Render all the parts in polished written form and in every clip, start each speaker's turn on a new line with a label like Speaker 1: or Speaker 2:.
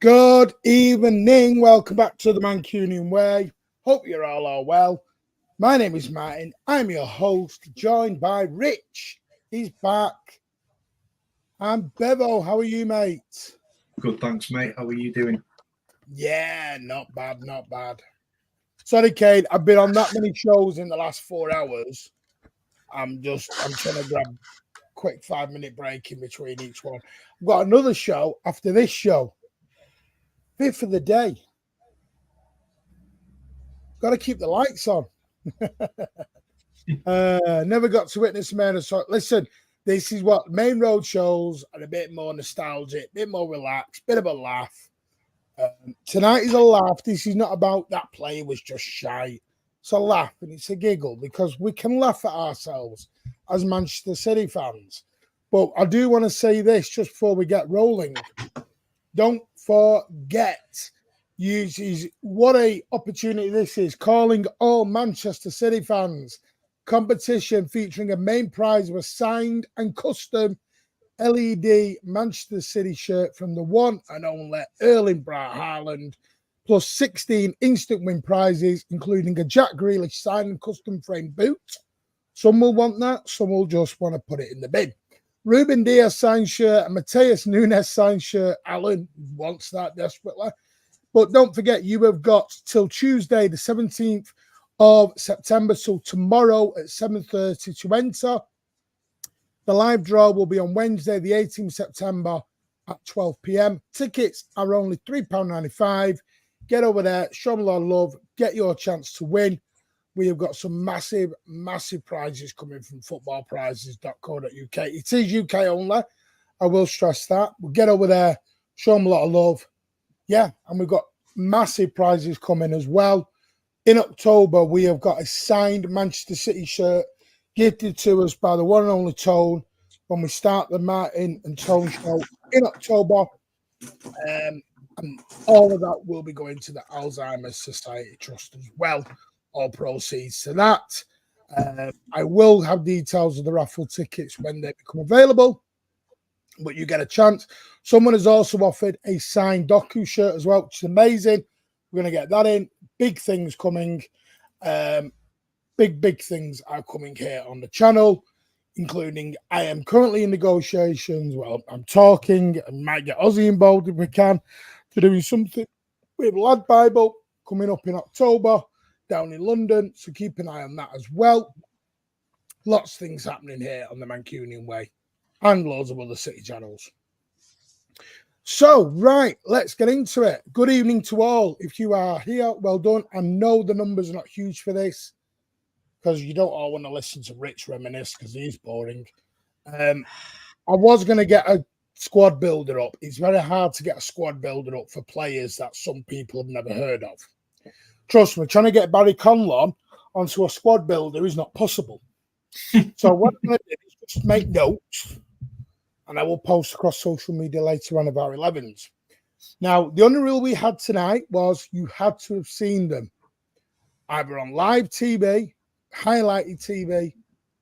Speaker 1: Good evening. Welcome back to the Mancunian Way. Hope you're all well. My name is Martin. I'm your host, joined by Rich. He's back. And Bevo, how are you, mate?
Speaker 2: Good, thanks, mate. How are you doing?
Speaker 1: Yeah, not bad, not bad. Sorry, Kate. I've been on that many shows in the last 4 hours. I'm trying to grab a quick 5-minute break in between each one. I've got another show after this show. Fit for the day. Got to keep the lights on. Never got to witness Maine. So listen, this is what Maine Road shows are a bit more nostalgic, a bit more relaxed, bit of a laugh. Tonight is a laugh. This is not about that player was just shy. It's a laugh and it's a giggle because we can laugh at ourselves as Manchester City fans. But I do want to say this just before we get rolling. Don't forget, what a opportunity this is. Calling all Manchester City fans. Competition featuring a main prize of a signed and custom LED Manchester City shirt from the one and only Erling Braut Haaland, plus 16 instant win prizes, including a Jack Grealish signed and custom frame boot. Some will want that, some will just want to put it in the bin. Ruben Dias signed shirt and Mateus Nunes signed shirt. Alan wants that desperately. But don't forget, you have got till Tuesday, the 17th of September, so tomorrow at 7:30 to enter. The live draw will be on Wednesday, the 18th September at 12 p.m. Tickets are only £3.95. Get over there, show them a lot of love, get your chance to win. We have got some massive, massive prizes coming from footballprizes.co.uk. It is UK only. I will stress that. We'll get over there, show them a lot of love. Yeah, and we've got massive prizes coming as well. In October, we have got a signed Manchester City shirt gifted to us by the one and only Tone when we start the Martin and Tone show in October. And all of that will be going to the Alzheimer's Society Trust as well. All proceeds to that. I will have details of the raffle tickets when they become available, but you get a chance. Someone has also offered a signed Doku shirt as well, which is amazing. We're going to get that in. Big things coming. Big things are coming here on the channel, including I am currently in negotiations. Well, I'm talking and might get Aussie involved if we can to doing something with Lad Bible coming up in October down in London. So keep an eye on that as well. Lots of things happening here on the Mancunian Way and loads of other city channels. So, right, let's get into it. Good evening to all. If you are here, well done. I know the numbers are not huge for this because you don't all want to listen to Rich reminisce because he's boring. I was going to get a squad builder up. It's very hard to get a squad builder up for players that some people have never heard of. Trust me, trying to get Barry Conlon onto a squad builder is not possible. So what I'm going to do is just make notes and I will post across social media later on of our 11s. Now, the only rule we had tonight was you had to have seen them either on live TV, highlighted TV,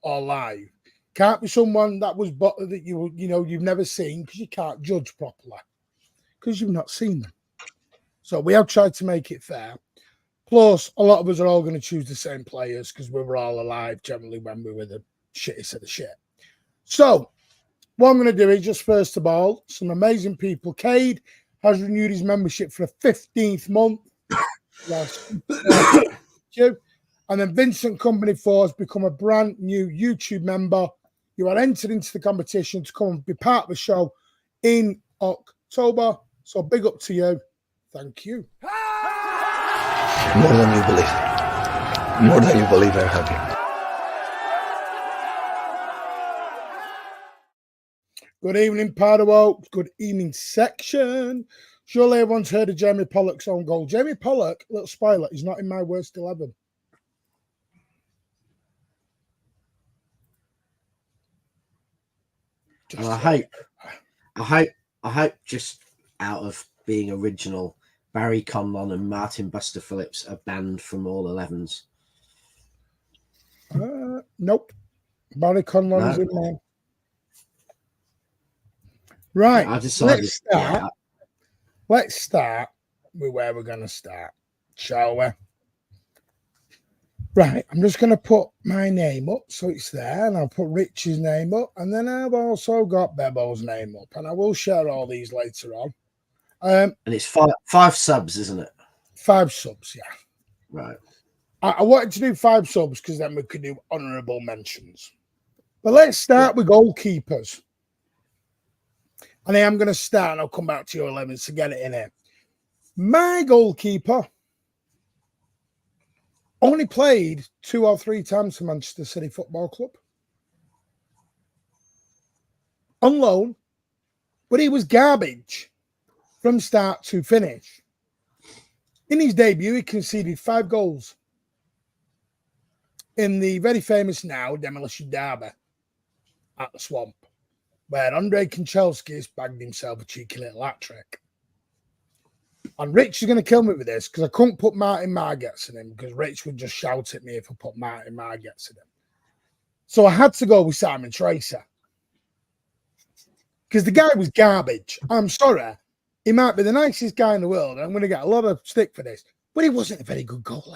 Speaker 1: or live. Can't be someone that was that you've never seen because you can't judge properly because you've not seen them. So we have tried to make it fair. Plus, a lot of us are all going to choose the same players because we were all alive generally when we were the shittest of the shit. So what I'm going to do is just first of all, some amazing people. Cade has renewed his membership for a 15th month. Yes. Thank you. And then Vincent Company 4 has become a brand new YouTube member. You are entered into the competition to come and be part of the show in October. So big up to you. Thank you.
Speaker 3: More than you believe. More than you believe, I'm happy.
Speaker 1: Good evening, Pardo. Good evening, section. Surely everyone's heard of Jamie Pollock's own goal. Jamie Pollock, little spoiler, he's not in my worst 11.
Speaker 4: Well, I hope just out of being original, Barry Conlon and Martin Buster Phillips are banned from all 11s.
Speaker 1: Nope. Barry Conlon is in there. Right.
Speaker 4: I decided.
Speaker 1: Let's start. let's start with where we're going to start, shall we? Right, I'm just going to put my name up so it's there, and I'll put Rich's name up, and then I've also got Bebo's name up, and I will share all these later on.
Speaker 4: And it's five subs, isn't it?
Speaker 1: 5 subs, yeah.
Speaker 4: Right.
Speaker 1: I wanted to do 5 subs because then we could do honourable mentions. But let's start with goalkeepers. And I am going to start, and I'll come back to your 11s to get it in here. My goalkeeper only played 2 or 3 times for Manchester City Football Club. On loan, but he was garbage from start to finish. In his debut, he conceded 5 goals in the very famous now Demolition Derby at the Swamp, where Andre Kanchelskis bagged himself a cheeky little hat-trick. And Rich is going to kill me with this because I couldn't put Martin Margetts in him because Rich would just shout at me if I put Martin Margetts in him. So I had to go with Simon Tracer because the guy was garbage. I'm sorry. He might be the nicest guy in the world, and I'm going to get a lot of stick for this, but he wasn't a very good goalie.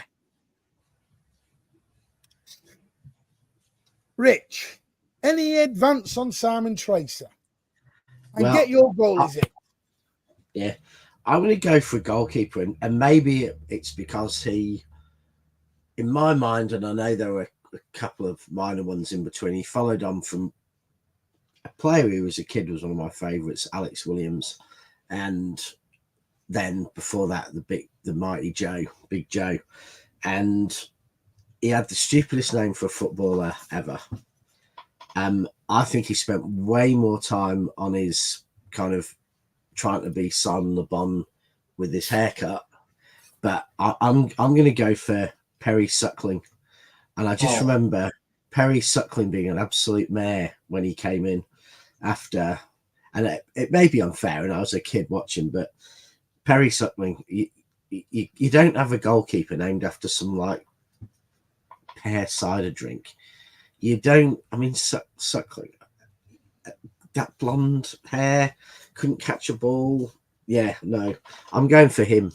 Speaker 1: Rich, any advance on Simon Tracer? And get your goalies in.
Speaker 4: Yeah. I'm going to go for a goalkeeper, and maybe it's because he, in my mind, and I know there were a couple of minor ones in between, he followed on from a player who was a kid was one of my favourites, Alex Williams, and then before that, the mighty Joe, Big Joe, and he had the stupidest name for a footballer ever. I think he spent way more time on his kind of trying to be Simon Le Bon with his haircut, but I'm going to go for Perry Suckling, and I just remember Perry Suckling being an absolute mare when he came in after, and it may be unfair, and I was a kid watching, but Perry Suckling, you don't have a goalkeeper named after some like pear cider drink. You don't. I mean, Suckling, that blonde hair, couldn't catch a ball. Yeah, no, I'm going for him.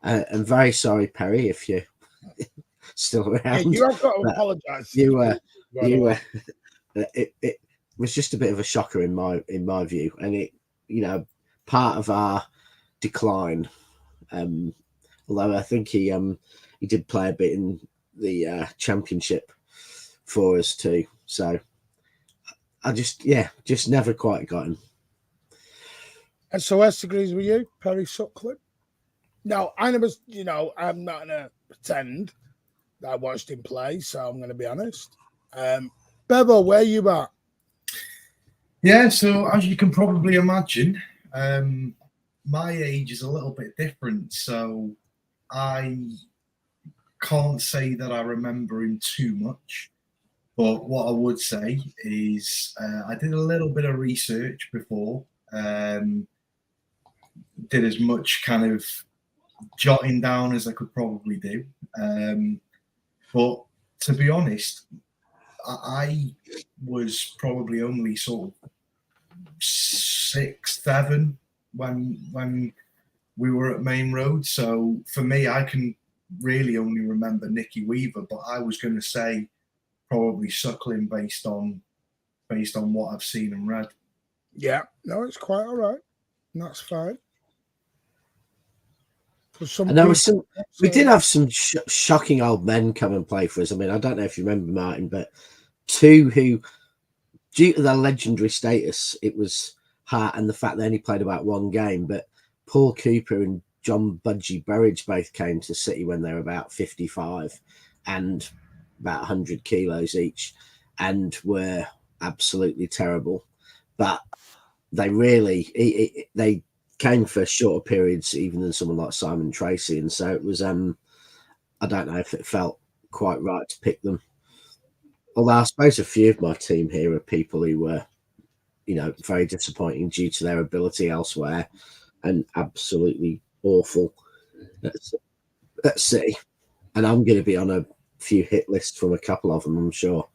Speaker 4: I'm very sorry, Perry, if you're still around.
Speaker 1: Hey, you have got to apologise.
Speaker 4: It was just a bit of a shocker in my view, and it, part of our decline. Although I think he did play a bit in the championship for us too. So I just never quite got him.
Speaker 1: And so S agrees with you, Perry Suckling. Now, I never, I'm not going to pretend that I watched him play, so I'm going to be honest. Bevo, where you at?
Speaker 2: Yeah, so as you can probably imagine, my age is a little bit different, so I can't say that I remember him too much. But what I would say is I did a little bit of research before, did as much kind of jotting down as I could probably do. But to be honest, I was probably only sort of 6, 7 when we were at Maine Road. So for me, I can really only remember Nicky Weaver, but I was going to say probably Suckling based on what I've seen and read.
Speaker 1: Yeah, no, it's quite all right. That's fine.
Speaker 4: And there was we did have some shocking old men come and play for us. I mean, I don't know if you remember, Martin, but 2 who, due to their legendary status, it was Hart and the fact they only played about 1 game, but Paul Cooper and John Budgie Burridge both came to City when they were about 55 and about 100 kilos each, and were absolutely terrible. But they really, they came for shorter periods even than someone like Simon Tracy, and so it was I don't know if it felt quite right to pick them, although I suppose a few of my team here are people who were very disappointing due to their ability elsewhere and absolutely awful at City, and I'm going to be on a few hit lists from a couple of them, I'm sure.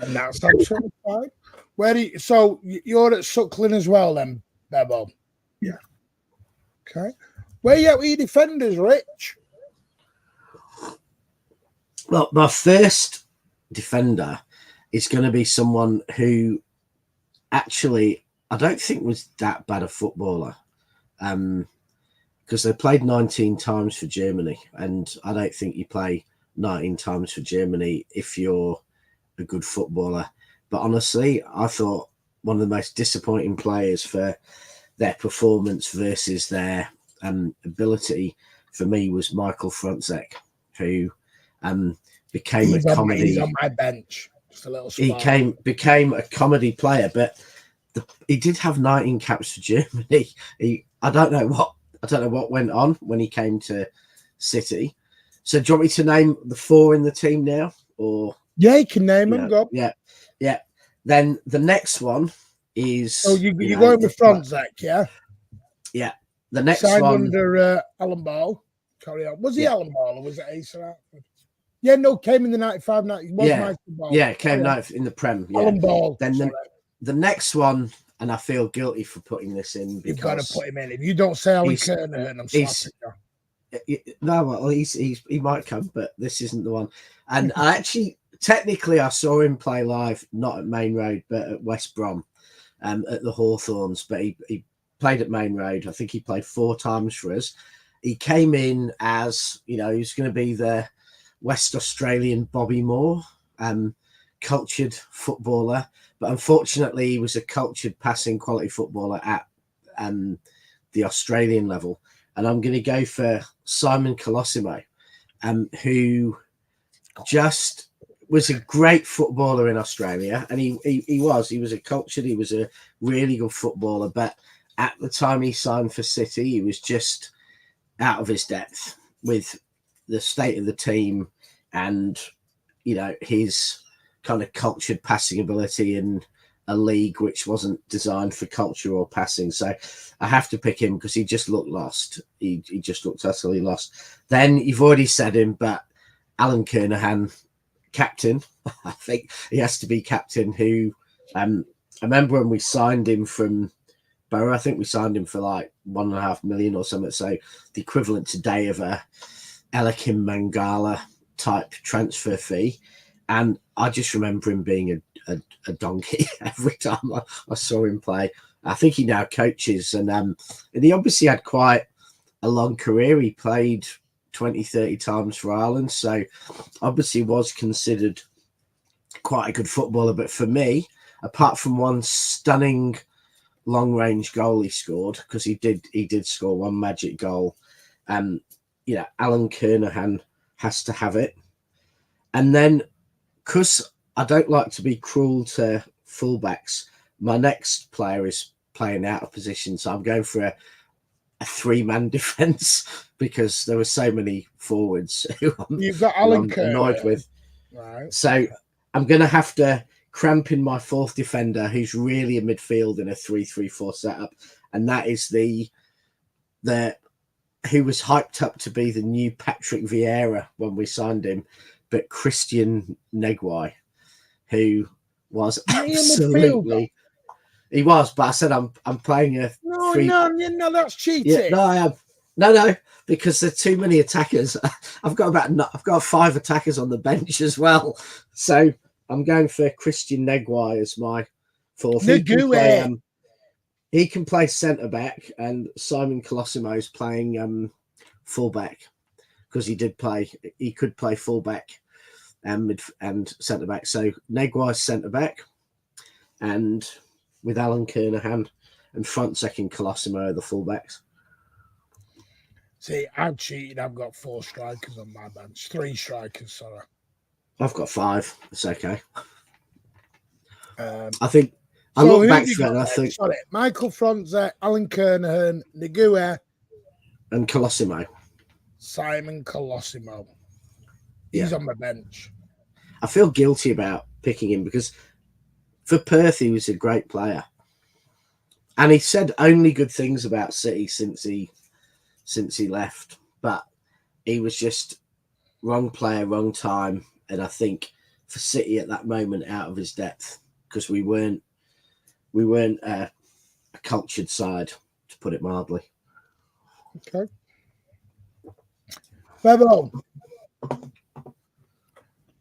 Speaker 1: And that's absolutely fine. So you're at Suckling as well, then, Bebo.
Speaker 2: Yeah.
Speaker 1: Okay. Where you at with your defenders, Rich?
Speaker 4: Well, my first defender is going to be someone who actually I don't think was that bad a footballer, because they played 19 times for Germany, and I don't think you play 19 times for Germany if you're a good footballer. But honestly, I thought one of the most disappointing players for their performance versus their ability for me was Michael Franzek, who became a comedy.
Speaker 1: He's on my bench. Just a little
Speaker 4: He
Speaker 1: spark.
Speaker 4: became a comedy player, but he did have 19 caps for Germany. I don't know what went on when he came to City. So do you want me to name the 4 in the team now, or
Speaker 1: Yeah, you can name them. Go.
Speaker 4: Yeah. Then the next one is.
Speaker 1: Oh, you're going with Franzek, yeah?
Speaker 4: Yeah. The next
Speaker 1: signed
Speaker 4: one
Speaker 1: under Alan Ball. Carry on. Was he
Speaker 4: Yeah.
Speaker 1: Alan Ball or was it Asa Hartford? Yeah, no, came in the 95, 90. Was Michael Ball.
Speaker 4: Yeah, came ninth in the Prem. Yeah.
Speaker 1: Alan Ball.
Speaker 4: Then the next one, and I feel guilty for putting this in because
Speaker 1: you've got to put him in. If you don't say Alan Kernahan, I'm slapping you.
Speaker 4: No, well, he might come, but this isn't the one. And I actually, technically, I saw him play live, not at Maine Road, but at West Brom, at the Hawthorns. But he played at Maine Road. I think he played 4 times for us. He came in as, he was going to be the West Australian Bobby Moore, cultured footballer. But unfortunately, he was a cultured passing quality footballer at the Australian level. And I'm going to go for Simon Colosimo, who just was a great footballer in Australia. And he was a cultured, he was a really good footballer. But at the time he signed for City, he was just out of his depth with the state of the team and, his kind of cultured passing ability in a league which wasn't designed for culture or passing. So I have to pick him because he just looked lost. He just looked utterly lost. Then you've already said him, but Alan Kernahan, captain. I think he has to be captain. Who I remember when we signed him from Borough, I think we signed him for like 1.5 million or something. So the equivalent today of a Eliakim Mangala type transfer fee. And I just remember him being a donkey every time I saw him play. I think he now coaches, and he obviously had quite a long career. He played 20, 30 times for Ireland, so obviously was considered quite a good footballer. But for me, apart from one stunning long-range goal he scored, because he did score one magic goal, Alan Kernahan has to have it. And then, because I don't like to be cruel to fullbacks, my next player is playing out of position. So I'm going for a 3-man defence because there were so many forwards who
Speaker 1: You've got Alan
Speaker 4: I'm annoyed with.
Speaker 1: Right.
Speaker 4: So I'm going to have to cramp in my 4th defender, who's really a midfield in a 3-3-4 setup. And that is the who was hyped up to be the new Patrick Vieira when we signed him, but Christian Negwai, who was absolutely. He was, but I said I'm playing a.
Speaker 1: No, that's cheating.
Speaker 4: Yeah, no, I am. No, because there's too many attackers. I've got 5 attackers on the bench as well, so I'm going for Christian Negwai as my 4th. He can play centre back, and Simon Colosimo is playing full back because he could play full back and mid and centre back. So Negwai's centre back, and with Alan Kernahan and front second Colosimo are the full backs.
Speaker 1: See, I've cheated. I've got 4 strikers on my bench. 3 strikers, sorry.
Speaker 4: I've got 5. It's okay.
Speaker 1: I
Speaker 4: think I look back to it. I think
Speaker 1: Michael Franzek, Alan Kernahan, Negua,
Speaker 4: and Colosimo.
Speaker 1: Simon Colosimo. He's on my bench.
Speaker 4: I feel guilty about picking him because for Perth he was a great player, and he said only good things about City since he left. But he was just wrong player, wrong time, and I think for City at that moment out of his depth because we weren't a cultured side, to put it mildly.
Speaker 1: Okay. Bevo,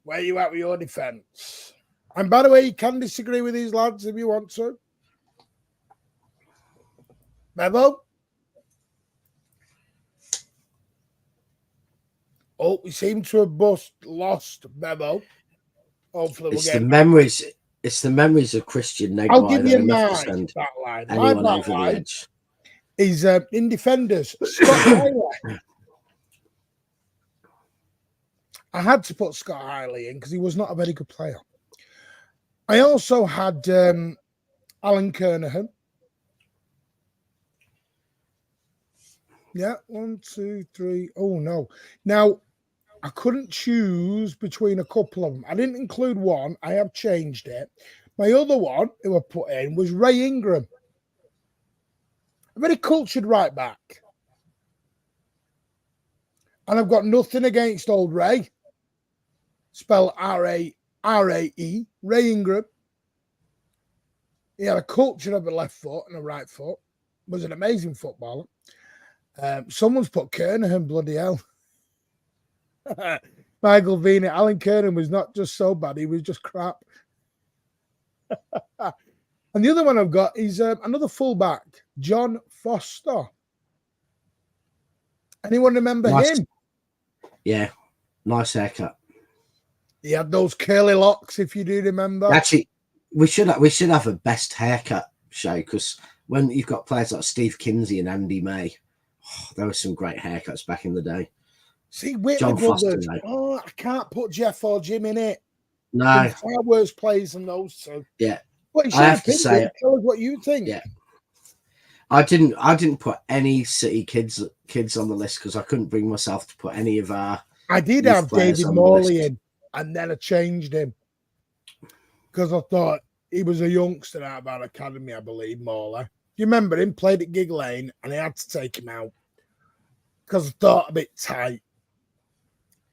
Speaker 1: where you at with your defence? And by the way, you can disagree with these lads if you want to. Bevo? Oh, we seem to have lost Bevo. Hopefully we'll
Speaker 4: It's
Speaker 1: get
Speaker 4: the memories. It's the memories of Christian Negwine.
Speaker 1: I'll give you
Speaker 4: enough to
Speaker 1: my
Speaker 4: send
Speaker 1: backline.
Speaker 4: anyone
Speaker 1: My
Speaker 4: over the
Speaker 1: backline
Speaker 4: edge.
Speaker 1: is in defenders. Scott Hiley. I had to put Scott Hiley in because he was not a very good player. I also had Alan Kernahan. Yeah, 1, 2, 3. Oh, no. Now, I couldn't choose between a couple of them. I didn't include one. I have changed it. My other one who I put in was Ray Ingram. A very cultured right back. And I've got nothing against old Ray. Spelled R-A-E, Ray Ingram. He had a culture of a left foot and a right foot. Was an amazing footballer. Someone's put Kernahan, bloody hell. Michael Vina, Alan Kernahan was not just so bad, he was just crap. And the other one I've got is another fullback, John Foster. Anyone remember him?
Speaker 4: Yeah, nice haircut.
Speaker 1: He had those curly locks, if you do remember.
Speaker 4: Actually, we should have a best haircut show, because when you've got players like Steve Kinsey and Andy May, there were some great haircuts back in the day.
Speaker 1: See, Whitley
Speaker 4: John Foster,
Speaker 1: brothers. Oh, I can't put Jeff or Jim in it.
Speaker 4: No,
Speaker 1: far worse players than those two.
Speaker 4: Yeah,
Speaker 1: well,
Speaker 4: I have to say,
Speaker 1: tell us what you think.
Speaker 4: Yeah, I didn't put any City kids on the list because I couldn't bring myself to put any of our.
Speaker 1: I did have David Morley in, and then I changed him because I thought he was a youngster out of our academy, I believe. Morley, you remember him? Played at Gig Lane, and I had to take him out because I thought a bit tight.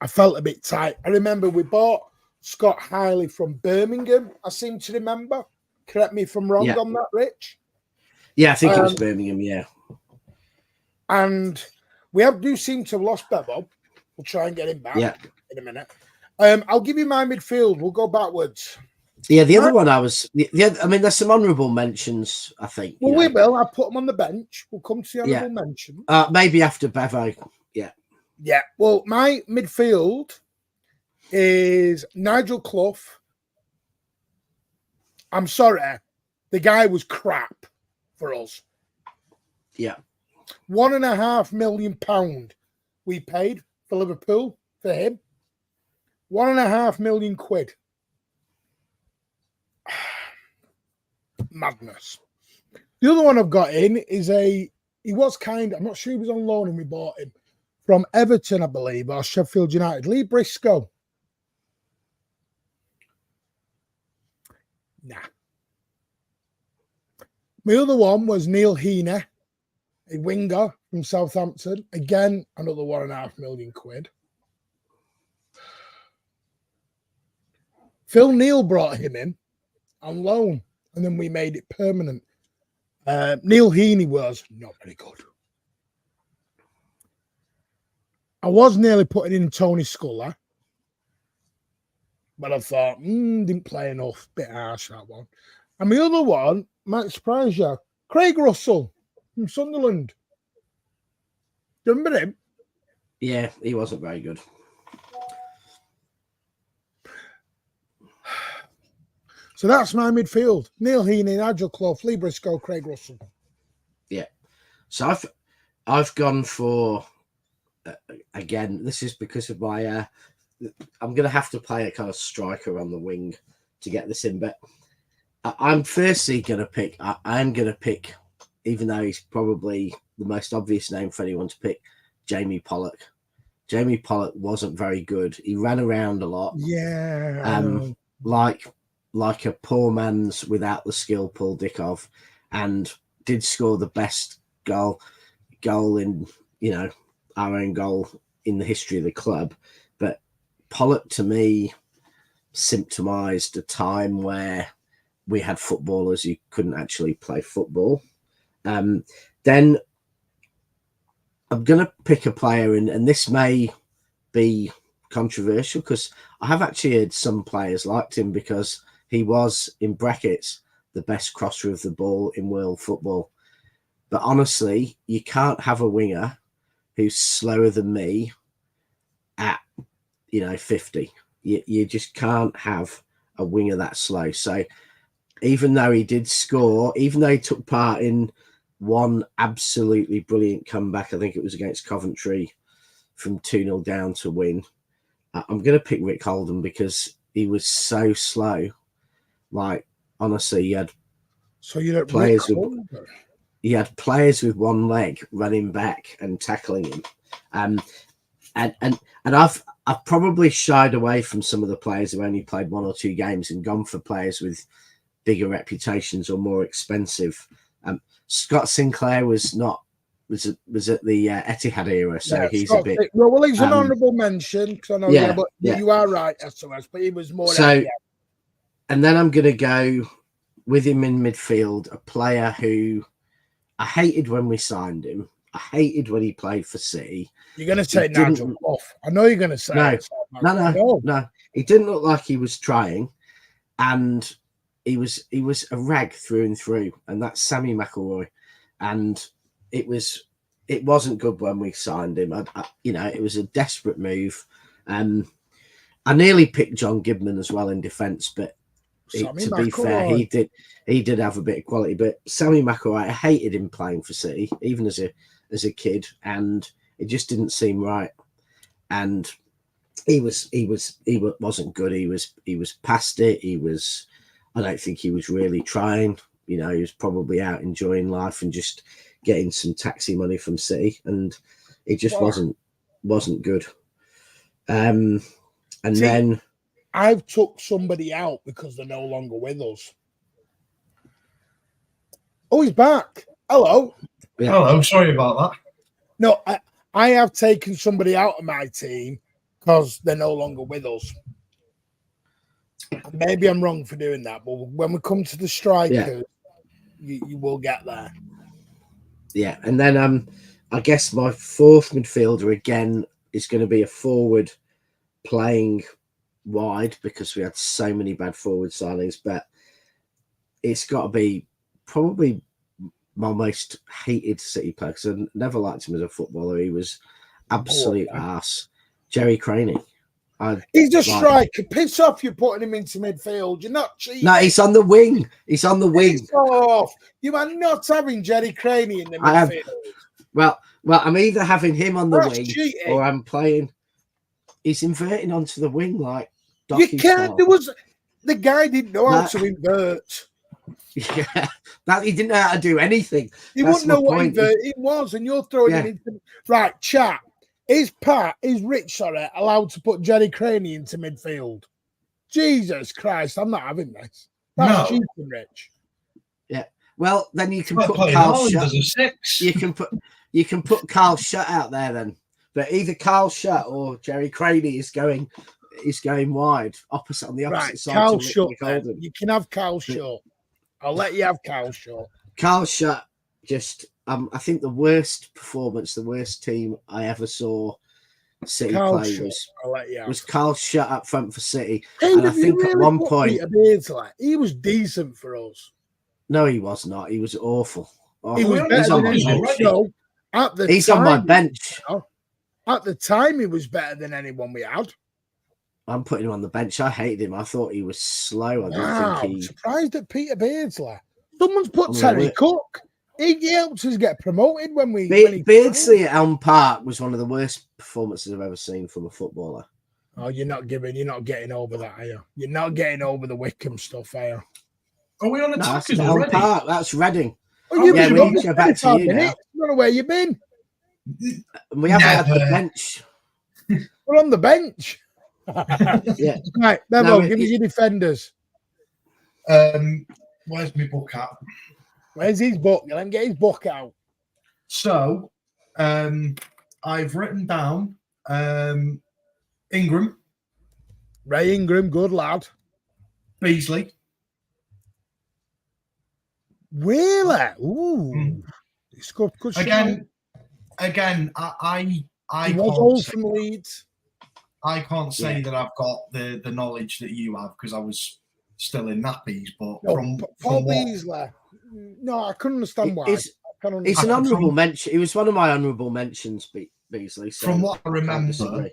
Speaker 1: I felt a bit tight. I remember we bought Scott Hiley from Birmingham. I seem to remember. Correct me if I'm wrong on that, Rich.
Speaker 4: Yeah, I think it was Birmingham. Yeah,
Speaker 1: and we do seem to have lost Bevo. We'll try and get him back in a minute. I'll give you my midfield. We'll go backwards.
Speaker 4: Yeah, the other one I mean, there's some honourable mentions, I think.
Speaker 1: Well, we will. I'll put them on the bench. We'll come to the honourable mention.
Speaker 4: Maybe after Bevo. Yeah.
Speaker 1: Yeah. Well, my midfield is Nigel Clough. I'm sorry. The guy was crap for us.
Speaker 4: Yeah.
Speaker 1: £1.5 million we paid for Liverpool for him. £1.5 million. Madness. The other one I've got in is I'm not sure he was on loan and we bought him from Everton, I believe, or Sheffield United. Lee Briscoe. Nah. My other one was Neil Heaney, a winger from Southampton. Again, another £1.5 million. Phil Neal brought him in on loan, and then we made it permanent. Neil Heaney was not very good. I was nearly putting in Tony Sculler, but I thought, didn't play enough. Bit harsh, that one. And my other one might surprise you. Craig Russell from Sunderland. Do you remember him?
Speaker 4: Yeah, he wasn't very good.
Speaker 1: So that's my midfield. Neil Heaney, Nigel Clough, Lee Briscoe, Craig Russell.
Speaker 4: Yeah. So I've gone for, again, this is because of my, I'm going to have to play a kind of striker on the wing to get this in. But I'm firstly going to pick, I'm going to pick, even though he's probably the most obvious name for anyone to pick, Jamie Pollock. Jamie Pollock wasn't very good. He ran around a lot.
Speaker 1: Yeah.
Speaker 4: Like a poor man's without the skill Paul Dickov, and did score the best goal in, our own goal in the history of the club. But Pollock, to me, symptomized a time where we had footballers who couldn't actually play football. Then I'm going to pick a player, and this may be controversial because I have actually heard some players liked him because he was, in brackets, the best crosser of the ball in world football. But honestly, you can't have a winger who's slower than me at, 50. You just can't have a winger that slow. So even though he did score, even though he took part in one absolutely brilliant comeback, I think it was against Coventry from 2-0 down to win, I'm going to pick Rick Holden because he was so slow. Like, honestly, he had players with one leg running back and tackling him. And I've probably shied away from some of the players who only played 1 or 2 games and gone for players with bigger reputations or more expensive. Scott Sinclair was at the Etihad era, so he's Scott, a bit.
Speaker 1: Well, he's an honourable mention because I know. But you are right, SOS. But he was more. So,
Speaker 4: and then I'm going to go with him in midfield, a player who I hated when we signed him. I hated when he played for City.
Speaker 1: You're going to say Nigel off. I know you're going to say
Speaker 4: no. He didn't look like he was trying, and he was a rag through and through, and that's Sammy McElroy. And it wasn't good when we signed him. It was a desperate move. I nearly picked John Gibman as well in defence, but to be fair, he did have a bit of quality. But Sammy McElroy, I hated him playing for City, even as a kid, and it just didn't seem right. And he wasn't good. He was past it. I don't think he was really trying. He was probably out enjoying life and just getting some taxi money from City, and it just wasn't good. Then
Speaker 1: I've took somebody out because they're no longer with us. Oh, he's back. Hello.
Speaker 2: Yeah. Hello. Sorry about that.
Speaker 1: No, I have taken somebody out of my team because they're no longer with us. Maybe I'm wrong for doing that, but when we come to the strikers, you will get there.
Speaker 4: Yeah, and then I guess my fourth midfielder again is going to be a forward playing wide because we had so many bad forward signings, but it's got to be probably my most hated City player because I never liked him as a footballer. He was absolute arse. Jerry Craney.
Speaker 1: He's a striker. Piss off, you're putting him into midfield. You're not cheating.
Speaker 4: No, he's on the wing. He's on the wing.
Speaker 1: Piss off. You are not having Jerry Craney in the midfield.
Speaker 4: Well, I'm either having him on the wing or I'm playing. He's inverting onto the wing like
Speaker 1: you can't. The guy didn't know how to invert.
Speaker 4: Yeah, he didn't know how to do anything.
Speaker 1: He wouldn't know what inverting was, and you're throwing him into right chat. Is Rich allowed to put Jerry Craney into midfield? Jesus Christ, I'm not having this. That's cheating, Rich.
Speaker 4: Yeah. Well, then you can put Carl Shutt. You can put Carl Shutt out there then. But either Carl Shutt or Jerry Craney is going wide, opposite on the opposite side.
Speaker 1: Carl Shutt. You can have Carl Shutt. I'll let you have Carl Shutt.
Speaker 4: Carl Shutt just. I think the worst performance, the worst team I ever saw City play was Carl Shutt up front for City. And I think at one point
Speaker 1: he was decent for us.
Speaker 4: No, he was not. He was awful.
Speaker 1: He was better than anyone.
Speaker 4: He's on my bench.
Speaker 1: At the time, he was better than anyone we had.
Speaker 4: I'm putting him on the bench. I hated him. I thought he was slow.
Speaker 1: I'm surprised at Peter Beardsley. Someone's put Terry Cook. He helped us get promoted when we.
Speaker 4: Beardsley at Elm Park was one of the worst performances I've ever seen from a footballer.
Speaker 1: Oh, you're not getting over that, are you? You're not getting over the Wickham stuff, are you?
Speaker 2: Are we on the
Speaker 4: attackers already? Park, that's Reading.
Speaker 1: Oh, we need to go back to you now. I don't know where you've been.
Speaker 4: We haven't had the bench.
Speaker 1: We're on the bench.
Speaker 4: Yeah.
Speaker 1: Right, Bevo, give me your defenders.
Speaker 2: Where's my book at?
Speaker 1: Where's his book? Let him get his book out.
Speaker 2: So, I've written down Ingram.
Speaker 1: Ray Ingram, good lad.
Speaker 2: Beasley.
Speaker 1: Really? Ooh. It's good
Speaker 2: Again, I
Speaker 1: he was
Speaker 2: can't
Speaker 1: all
Speaker 2: say,
Speaker 1: from Leeds.
Speaker 2: I can't say that I've got the knowledge that you have because I was still in nappies. But
Speaker 1: No,
Speaker 2: from
Speaker 1: Paul
Speaker 2: what
Speaker 1: Beasley. No, I couldn't understand why.
Speaker 4: It's an honourable mention. It was one of my honourable mentions, Beasley. So
Speaker 2: from what I
Speaker 4: can't
Speaker 2: remember,
Speaker 4: disagree.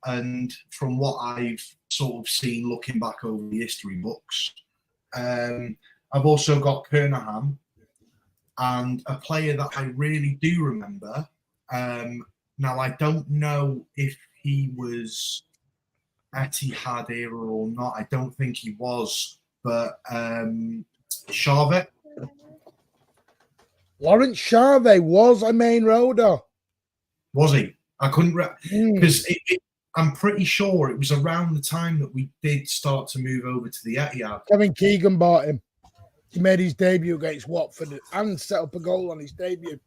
Speaker 2: and from what I've sort of seen looking back over the history books, I've also got Kernaham and a player that I really do remember. Now, I don't know if he was Etihad era or not. I don't think he was, but Charvet.
Speaker 1: Lawrence Charvet was a Maine roader.
Speaker 2: Was he? I couldn't because I'm pretty sure it was around the time that we did start to move over to the Etihad.
Speaker 1: Kevin Keegan bought him. He made his debut against Watford and set up a goal on his debut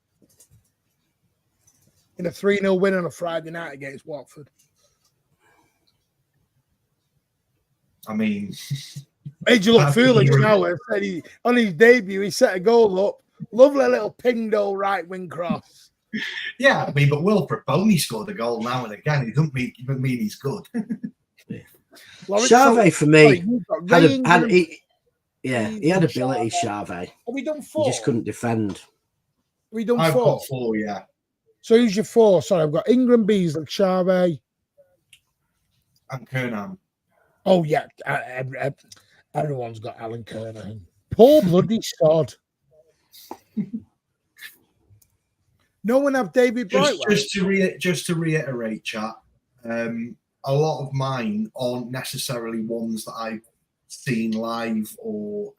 Speaker 1: in a 3-0 win on a Friday night against Watford.
Speaker 2: I mean,
Speaker 1: made you look foolish now. On his debut, he set a goal up. Lovely little pinged right wing cross.
Speaker 2: Yeah, I mean, but Wilfred Boney scored a goal now and again. It doesn't mean he's good.
Speaker 4: Charvet for me he had ability. Charvet.
Speaker 1: Have we done 4?
Speaker 4: He just couldn't defend.
Speaker 1: Have we done 4?
Speaker 2: I've got 4, yeah.
Speaker 1: So who's your 4? Sorry, I've got Ingram, Beasley, Charvet,
Speaker 2: and Kernaham.
Speaker 1: Oh yeah, everyone's got Alan Kernaham. Poor bloody sod. No one have David Brightwell.
Speaker 2: Just to reiterate, chat. A lot of mine aren't necessarily ones that I've seen live or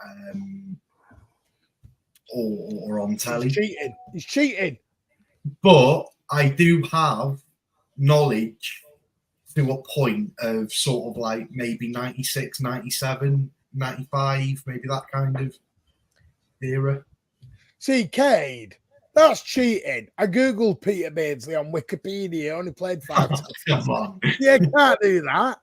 Speaker 2: on telly.
Speaker 1: He's cheating.
Speaker 2: But I do have knowledge to a point of sort of like maybe 96, 97, 95, maybe that kind of era.
Speaker 1: See, Cade, that's cheating. I googled Peter Beardsley on Wikipedia. He only played 5 times.
Speaker 2: Come on.
Speaker 1: Yeah, can't do that.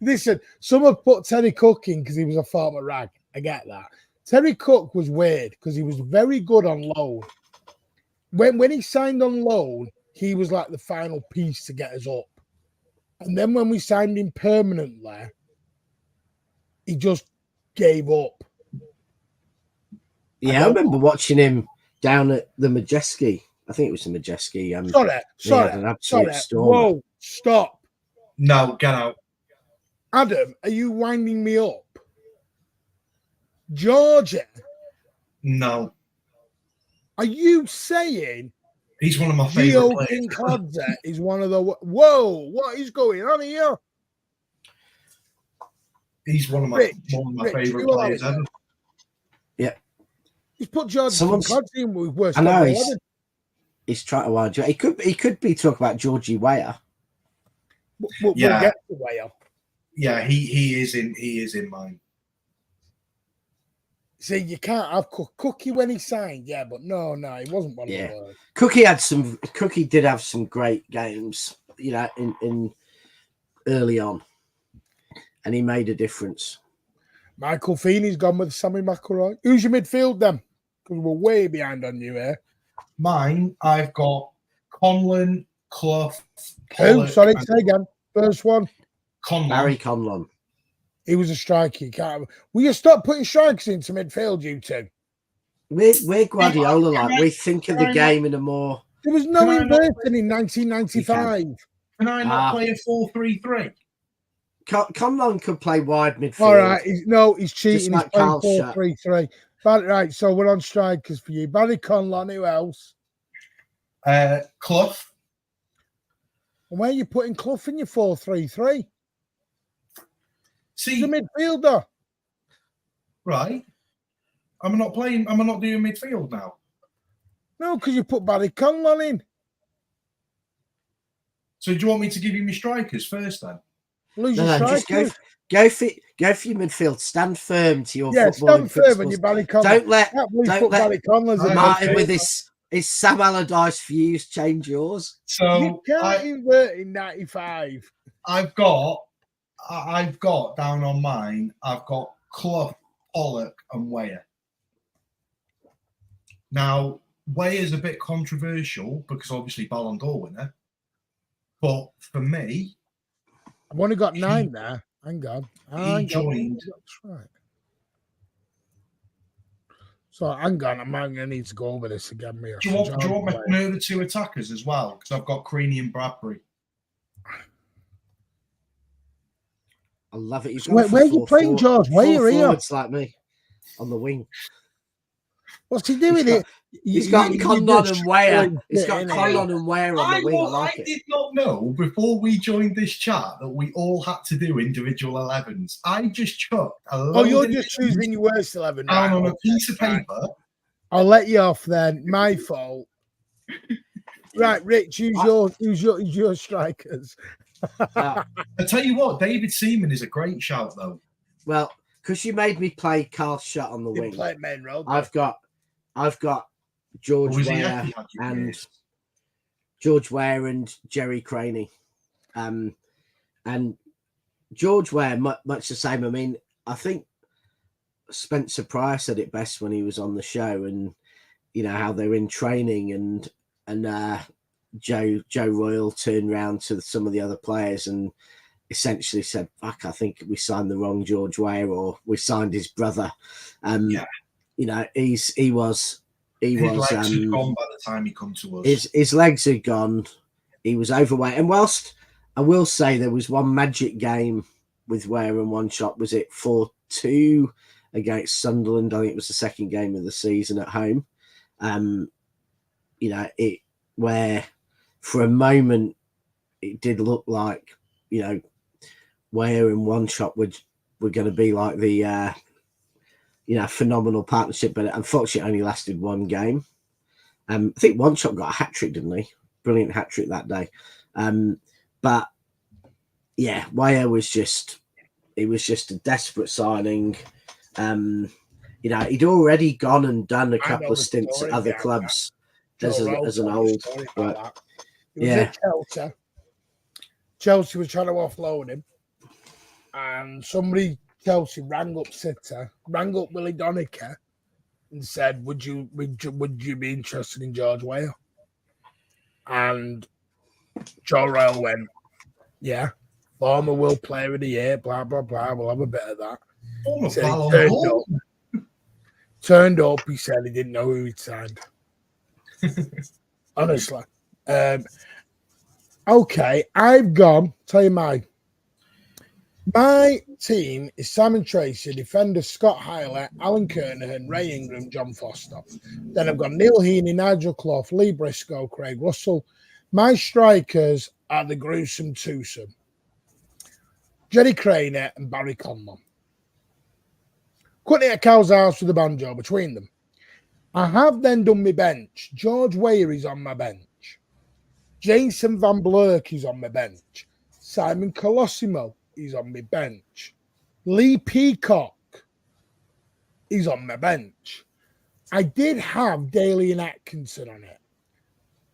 Speaker 1: Listen, some have put Terry Cook in because he was a former rag. I get that. Terry Cook was weird because he was very good on loan. When he signed on loan, he was like the final piece to get us up. And then when we signed him permanently, he just gave up.
Speaker 4: Yeah, I remember watching him down at the Majeski. I think it was the Majeski.
Speaker 1: Sorry. Whoa, stop.
Speaker 2: No, get out.
Speaker 1: Adam, are you winding me up? Georgia?
Speaker 2: No.
Speaker 1: Are you saying
Speaker 2: he's one of my favorite players?
Speaker 1: Gio is one of the... Whoa, what is going on here?
Speaker 2: He's one of my favorite players ever.
Speaker 4: Yeah.
Speaker 1: He's put George Kincladze in with worst.
Speaker 4: I know he's trying to wind you. He could be talking about Georgie Weah.
Speaker 1: We'll get to Weah.
Speaker 2: Yeah, he is in mine.
Speaker 1: See, you can't have Cookie when he signed, but no, he wasn't one of those.
Speaker 4: Cookie did have some great games, in early on, and he made a difference.
Speaker 1: Michael Feeney's gone with Sammy McElroy. Who's your midfield then? Because we're way behind on you here.
Speaker 2: Mine, I've got Conlon, Clough.
Speaker 1: Who? Sorry, say again. First one.
Speaker 2: Conlon.
Speaker 4: Barry Conlon.
Speaker 1: He was a striker. Will you stop putting strikers into midfield, you two?
Speaker 4: We're Guardiola like. We think of the game in a more...
Speaker 1: There was no inverting in 1995.
Speaker 2: Can I not play a 4-3-3?
Speaker 4: Conlon could play wide midfield.
Speaker 1: All right. He's cheating.
Speaker 4: He's
Speaker 1: playing 4-3-3. Right, so we're on strikers for you. Barry Conlon, who else?
Speaker 2: Clough.
Speaker 1: And where are you putting Clough in your 4-3-3?
Speaker 2: See,
Speaker 1: he's a midfielder.
Speaker 2: Right. I'm not doing midfield now.
Speaker 1: No, because you put Barry Conlon in.
Speaker 2: So do you want me to give you my strikers first then?
Speaker 4: Just go for your midfield. Stand firm to your footballing
Speaker 1: stand
Speaker 4: principles.
Speaker 1: firm and your Barry Conlon.
Speaker 4: Don't let
Speaker 1: Barry Conlon's
Speaker 4: Martin with his Sam Allardyce views change yours.
Speaker 2: So
Speaker 1: you can't invert in 95.
Speaker 2: I've got down on mine. I've got Clough, Pollock, and Weah. Now, Weah's a bit controversial because obviously Ballon d'Or winner. But for me,
Speaker 1: I've only got 9 there. Hang on.
Speaker 2: He joined.
Speaker 1: That's right. So hang on, I'm going to need to go over this again.
Speaker 2: Do you want me to know the 2 attackers as well? Because I've got Creaney and Bradbury.
Speaker 4: I love it.
Speaker 1: Where are you playing, George? Where are you?
Speaker 4: It's like me on the wing.
Speaker 1: What's he doing?
Speaker 4: He's got Condon and Weah. He's got Condon and Weah on the wing.
Speaker 2: I did not know before we joined this chat that we all had to do individual 11s. I just chucked a load.
Speaker 1: Oh, you're just choosing your worst 11
Speaker 2: down on a piece of paper.
Speaker 1: I'll let you off then. My fault. Right, Rich, who's your strikers?
Speaker 2: I tell you what, David Seaman is a great shout though.
Speaker 4: Well, because you made me play Carl Shutt on the wing.
Speaker 1: Main Road.
Speaker 4: I've got George Weah and Jerry Creaney. And George Weah, much the same. I mean, I think Spencer Price said it best when he was on the show, and you know how they're in training, and Joe Royal turned round to some of the other players and essentially said, "Fuck, I think we signed the wrong George Weah, or we signed his brother." You know, his legs had
Speaker 2: gone by the time he come to us.
Speaker 4: His legs had gone. He was overweight, and whilst I will say there was one magic game with Weah and one shot, was it 4-2 against Sunderland? I think it was the second game of the season at home. You know, where for a moment it did look like, you know, Weah and one shot were going to be like the phenomenal partnership, but unfortunately only lasted one game. I think one shot got a hat trick, didn't he? Brilliant hat trick that day. But yeah, Weah was just a desperate signing. You know, he'd already gone and done a couple of stints at other clubs as an old. But, yeah,
Speaker 1: Chelsea was trying to offload him, and Chelsea rang up Willie Doniker, and said, "Would you be interested in George Weah?" And Joe Royal went, "Yeah, former World Player of the Year, blah blah blah. We'll have a bit of that." Turned up. He said he didn't know who he'd signed. Honestly. Okay, I've gone. Tell you my team is Simon Tracy, defender Scott Hylett, Alan Kernahan, Ray Ingram, John Foster. Then I've got Neil Heaney, Nigel Clough, Lee Briscoe, Craig Russell. My strikers are the gruesome twosome, Jerry Creaney and Barry Conlon. Couldn't hit a cow's house with a banjo between them. I have then done my bench. George Weah is on my bench. Jason Van Blurk is on my bench. Simon Colosimo is on my bench. Lee Peacock is on my bench. I did have Daly and Atkinson on it,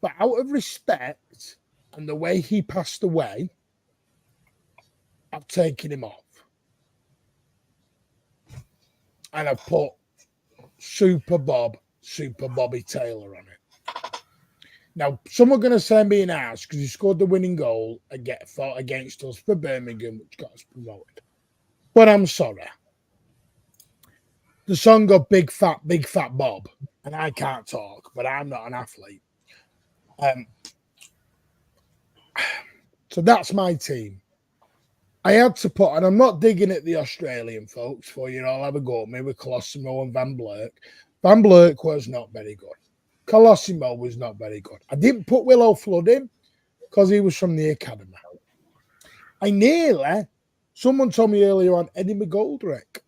Speaker 1: but out of respect and the way he passed away, I've taken him off. And I've put Super Bobby Taylor on it. Now, some are going to send me an ass because he scored the winning goal and fought against us for Birmingham, which got us promoted. But I'm sorry. The song got Big Fat Bob, and I can't talk, but I'm not an athlete. So that's my team. I had to put, and I'm not digging at the Australian folks, for you all have a go at me with Colosimo and Van Blurk. Van Blurk was not very good. Colosimo was not very good. I didn't put Willow Flood in because he was from the academy. Someone told me earlier on Eddie McGoldrick.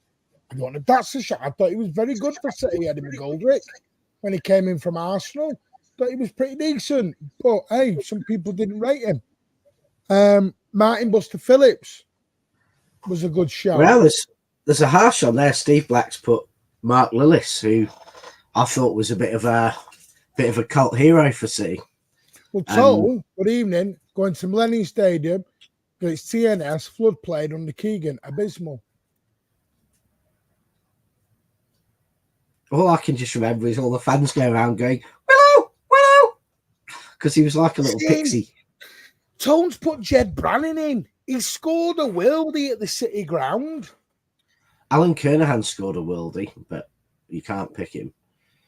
Speaker 1: I don't know if that's a shot. I thought he was very good for City, Eddie McGoldrick, when he came in from Arsenal. Thought he was pretty decent. But hey, some people didn't rate him. Martin Buster Phillips was a good show.
Speaker 4: Well, there's a harsh on there. Steve Black's put Mark Lillis, who I thought was a bit of a cult hero for City.
Speaker 1: Well, good evening. Going to Millennium Stadium. It's TNS. Flood played under Keegan. Abysmal.
Speaker 4: all I can just remember is all the fans go around going, Willow, Willow, because he was like a little pixie.
Speaker 1: Tones put Jed Brannan in. He scored a worldie at the City ground.
Speaker 4: Alan Kernahan scored a worldie, but you can't pick him.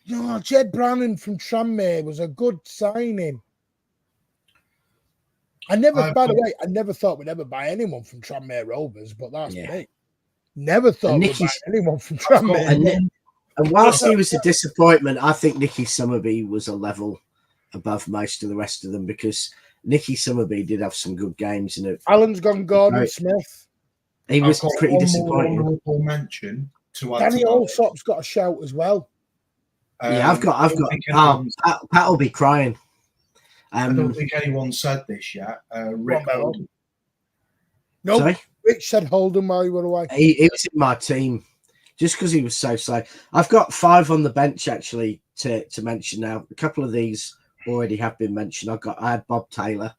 Speaker 1: No, Jed Brannan from Tranmere was a good signing. By the way, I never thought we'd ever buy anyone from Tranmere Rovers, but that's me. Never thought we'd buy anyone from Tranmere.
Speaker 4: And whilst he was a disappointment, I think Nicky Summerby was a level above most of the rest of them, because Nicky Summerby did have some good games in it.
Speaker 1: Alan's gone Gordon Smith.
Speaker 4: He was pretty disappointing.
Speaker 2: Honorable mention to
Speaker 1: Danny Allsop's got a shout as well.
Speaker 4: Yeah, I've got. Pat will be crying.
Speaker 2: I don't think anyone said this yet. Rick Holden.
Speaker 1: No, sorry? Rich said Holden while you were away.
Speaker 4: He was in my team just because he was so slow. I've got 5 on the bench actually to mention now. A couple of these already have been mentioned. I had Bob Taylor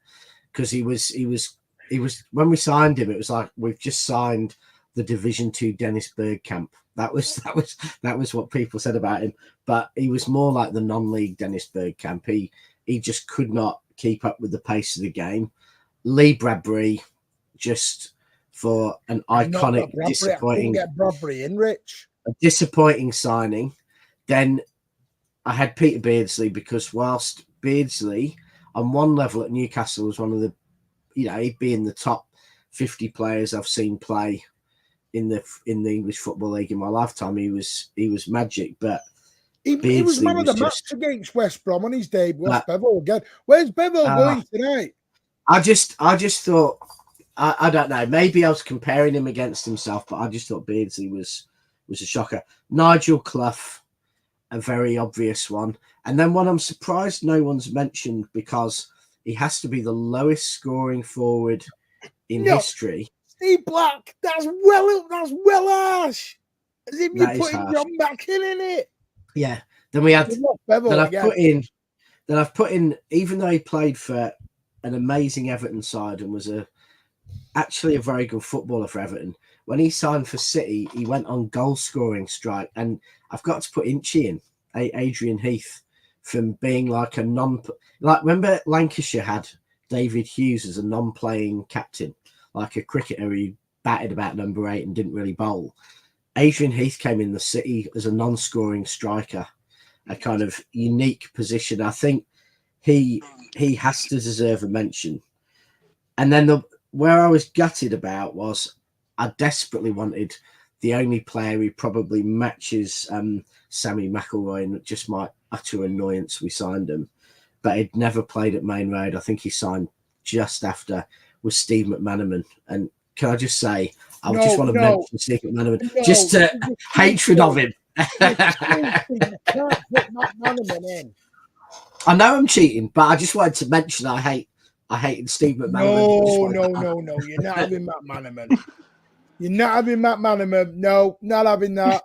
Speaker 4: because he was when we signed him, it was like we've just signed the Division 2 Dennis Bergkamp. That was what people said about him. But he was more like the non-league Dennis Bergkamp. He just could not keep up with the pace of the game. Lee Bradbury, just for an iconic, disappointing,
Speaker 1: get Bradbury in, Rich.
Speaker 4: A disappointing signing. Then I had Peter Beardsley, because whilst Beardsley on one level at Newcastle was one of the, he'd be in the top 50 players I've seen play in the English Football League in my lifetime. He was magic, but
Speaker 1: he was man of the match against West Brom on his debut. Where's Bevel again? Where's Bevel going tonight? I just
Speaker 4: thought, I don't know, maybe I was comparing him against himself, but I just thought Beardsley was a shocker. Nigel Clough, a very obvious one. And then one I'm surprised no one's mentioned, because he has to be the lowest scoring forward in history.
Speaker 1: Steve Black, that's well harsh. As if you're putting John back in it.
Speaker 4: Yeah. Then we had I've put in, even though he played for an amazing Everton side and was actually a very good footballer for Everton, when he signed for City, he went on goal scoring strike. And I've got to put Inchy in, Adrian Heath, from being like remember Lancashire had David Hughes as a non-playing captain, like a cricketer who batted about number 8 and didn't really bowl. Adrian Heath came in the City as a non-scoring striker, a kind of unique position. I think he has to deserve a mention. And then where I was gutted about was I desperately wanted the only player who probably matches Sammy McIlroy, and just my utter annoyance, we signed him. But he'd never played at Maine Road. I think he signed just after, was Steve McManaman. And can I just say, I just want to mention Steve McManaman, just to hatred of him.
Speaker 1: Can't put McManaman in.
Speaker 4: I know I'm cheating, but I just wanted to mention I hated Steve McManaman.
Speaker 1: No. You're not having McManaman. You're not having McManaman. No, not having that.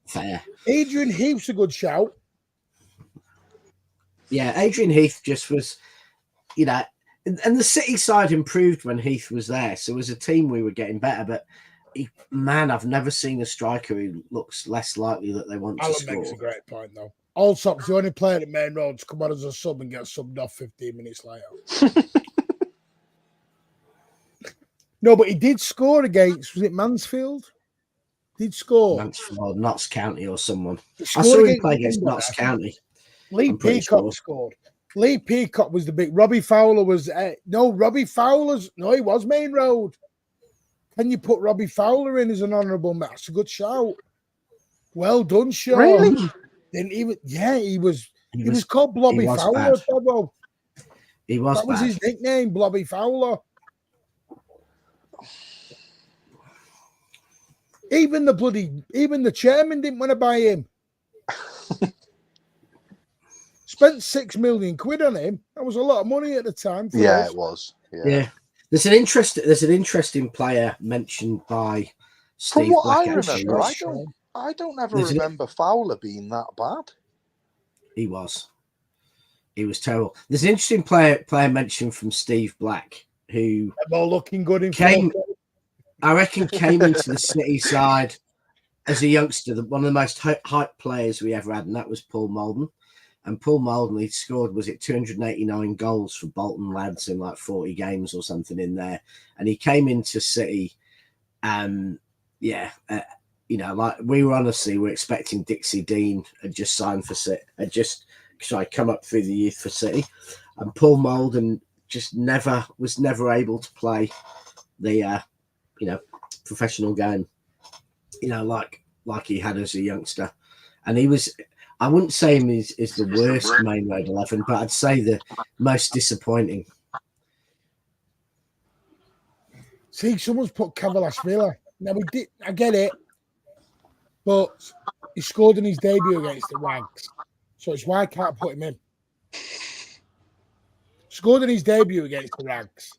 Speaker 4: Fair.
Speaker 1: Adrian Heath's a good shout.
Speaker 4: Yeah, Adrian Heath just was, and the City side improved when Heath was there. So as a team, we were getting better. But I've never seen a striker who looks less likely that they want to score.
Speaker 1: Alan makes a great point, though. Allsop's the only player at Maine Road to come on as a sub and get subbed off 15 minutes later. No, but he did score against, was it Mansfield? Did score.
Speaker 4: Mansfield, Notts County or someone. I saw him play against Notts County.
Speaker 1: Lee Peacock scored. Lee Peacock was the big. Robbie Fowler was Robbie Fowler's. No, he was Maine Road. Can you put Robbie Fowler in as an honourable match? A good shout. Well done, Sean.
Speaker 5: Really?
Speaker 1: He was called Blobby Fowler.
Speaker 4: He was.
Speaker 1: That was his nickname, Blobby Fowler. Even the chairman didn't want to buy him. Spent £6 million on him. That was a lot of money at the time.
Speaker 5: Yeah, it was.
Speaker 4: Yeah. There's an interesting player mentioned by Steve.
Speaker 5: From what
Speaker 4: Black,
Speaker 5: I remember, I don't ever remember Fowler being that bad.
Speaker 4: He was terrible. There's an interesting player mentioned from Steve Black, who
Speaker 1: all looking good in
Speaker 4: came into the City side as a youngster, one of the most hyped players we ever had, and that was Paul Molden. And Paul Molden, he scored, was it 289 goals for Bolton lads in like 40 games or something in there. And he came into City, like we were expecting Dixie Dean had just signed for City, come up through the youth for City. And Paul Molden just was never able to play the, professional game, like he had as a youngster. And he was, I wouldn't say him is the worst Maine Road 11, but I'd say the most disappointing.
Speaker 1: See, someone's put Cavalash-Villa. Now, I get it, but he scored in his debut against the Wags, so it's why I can't put him in. Scored in his debut against the Rags.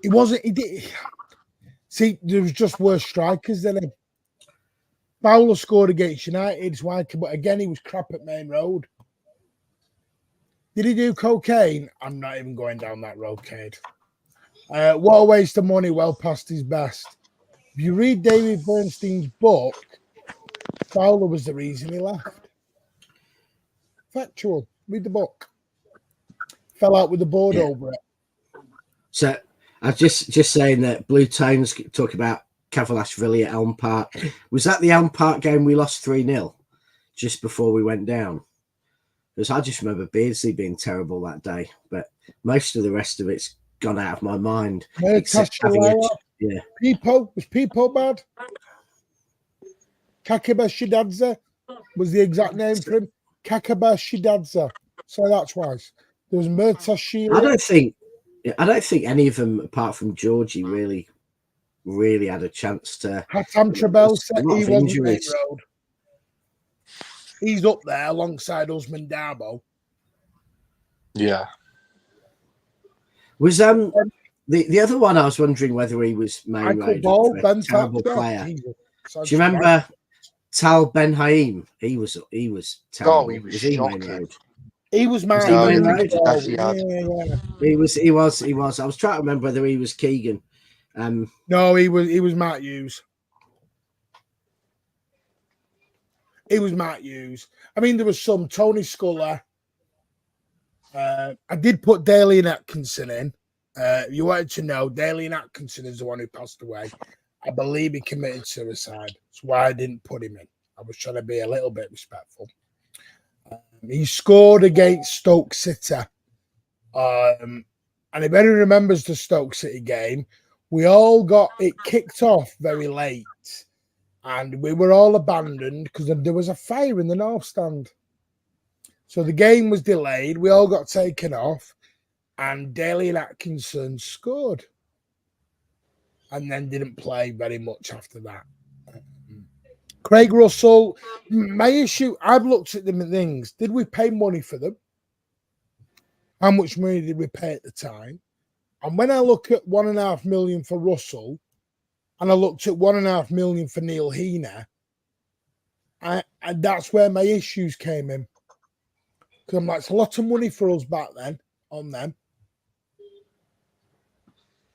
Speaker 1: He did. See, there was just worse strikers than him. Fowler scored against United, but again, he was crap at Maine Road. Did he do cocaine? I'm not even going down that road, Cade. What a waste of money, well past his best. If you read David Bernstein's book, Fowler was the reason he left. Factual. Read the book. Fell out with the board over it.
Speaker 4: So I was just saying that Blue Tones talk about Cavalash-Villa at Elm Park. Was that the Elm Park game we lost 3-0 just before we went down? Because I just remember Beardsley being terrible that day, but most of the rest of it's gone out of my mind.
Speaker 1: Was Pipo bad? Kakaba Shidadze was the exact name for him. Kakaba Shidadze. So that's why. There was Murtashi.
Speaker 4: I don't think any of them, apart from Georgie, really had a chance to.
Speaker 1: Hatam TREBLE said he wasn't Maine Road. He's up there alongside Usman Darbo.
Speaker 5: Yeah.
Speaker 4: Was the other one? I was wondering whether he was Maine Road. Terrible player. Do you remember Tal Ben Haim? He was terrible.
Speaker 5: Oh, he was shocking.
Speaker 1: He was Maine Road.
Speaker 4: He was. I was trying to remember whether he was Keegan.
Speaker 1: No, he was Matt Hughes. He was Matt Hughes. I mean, there was some Tony Sculler. I did put Dalian Atkinson in. You wanted to know, Dalian Atkinson is the one who passed away. I believe he committed suicide. That's why I didn't put him in. I was trying to be a little bit respectful. He scored against Stoke City. And if anyone remembers the Stoke City game, we all got it kicked off very late. And we were all abandoned because there was a fire in the North Stand. So the game was delayed. We all got taken off. And Dalian Atkinson scored. And then didn't play very much after that. Craig Russell, my issue, I've looked at them and things. Did we pay money for them? How much money did we pay at the time? And when I look at $1.5 million for Russell, and I looked at $1.5 million for Neil Heener, and that's where my issues came in. Because I'm like, it's a lot of money for us back then on them.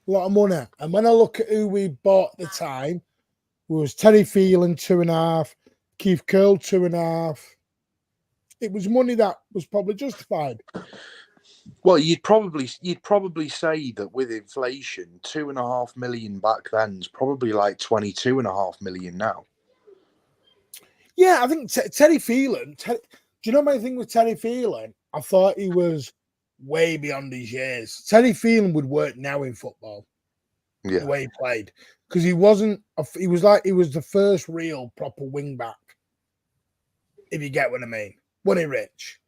Speaker 1: A lot of money. And when I look at who we bought at the time, it was Terry Phelan, 2.5, Keith Curl, 2.5. It was money that was probably justified.
Speaker 5: Well, you'd probably say that with inflation, 2.5 million back then is probably like 22.5 million now.
Speaker 1: Yeah, I think Terry Phelan. Do you know my thing with Terry Phelan? I thought he was way beyond his years. Terry Phelan would work now in football.
Speaker 5: Yeah,
Speaker 1: the way he played, because he wasn't. He was the first real proper wing back. If you get what I mean, wasn't he, Rich?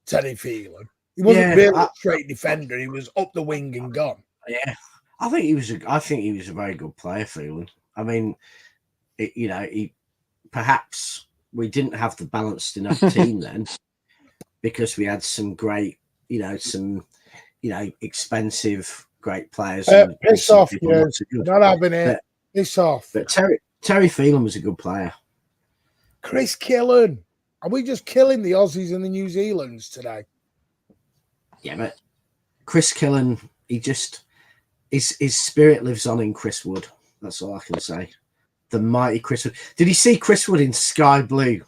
Speaker 1: Terry Phelan. He wasn't really a straight defender. He was up the wing and gone.
Speaker 4: Yeah, I think he was a very good player, Phelan. I mean, perhaps we didn't have the balanced enough team then, because we had some great, expensive, great players.
Speaker 1: Piss off, yes. Not having it. Piss off.
Speaker 4: But Terry Phelan was a good player.
Speaker 1: Chris Killen. Are we just killing the Aussies and the New Zealanders today?
Speaker 4: Yeah, but Chris Killen, his spirit lives on in Chris Wood. That's all I can say. The mighty Chris Wood. Did you see Chris Wood in sky blue,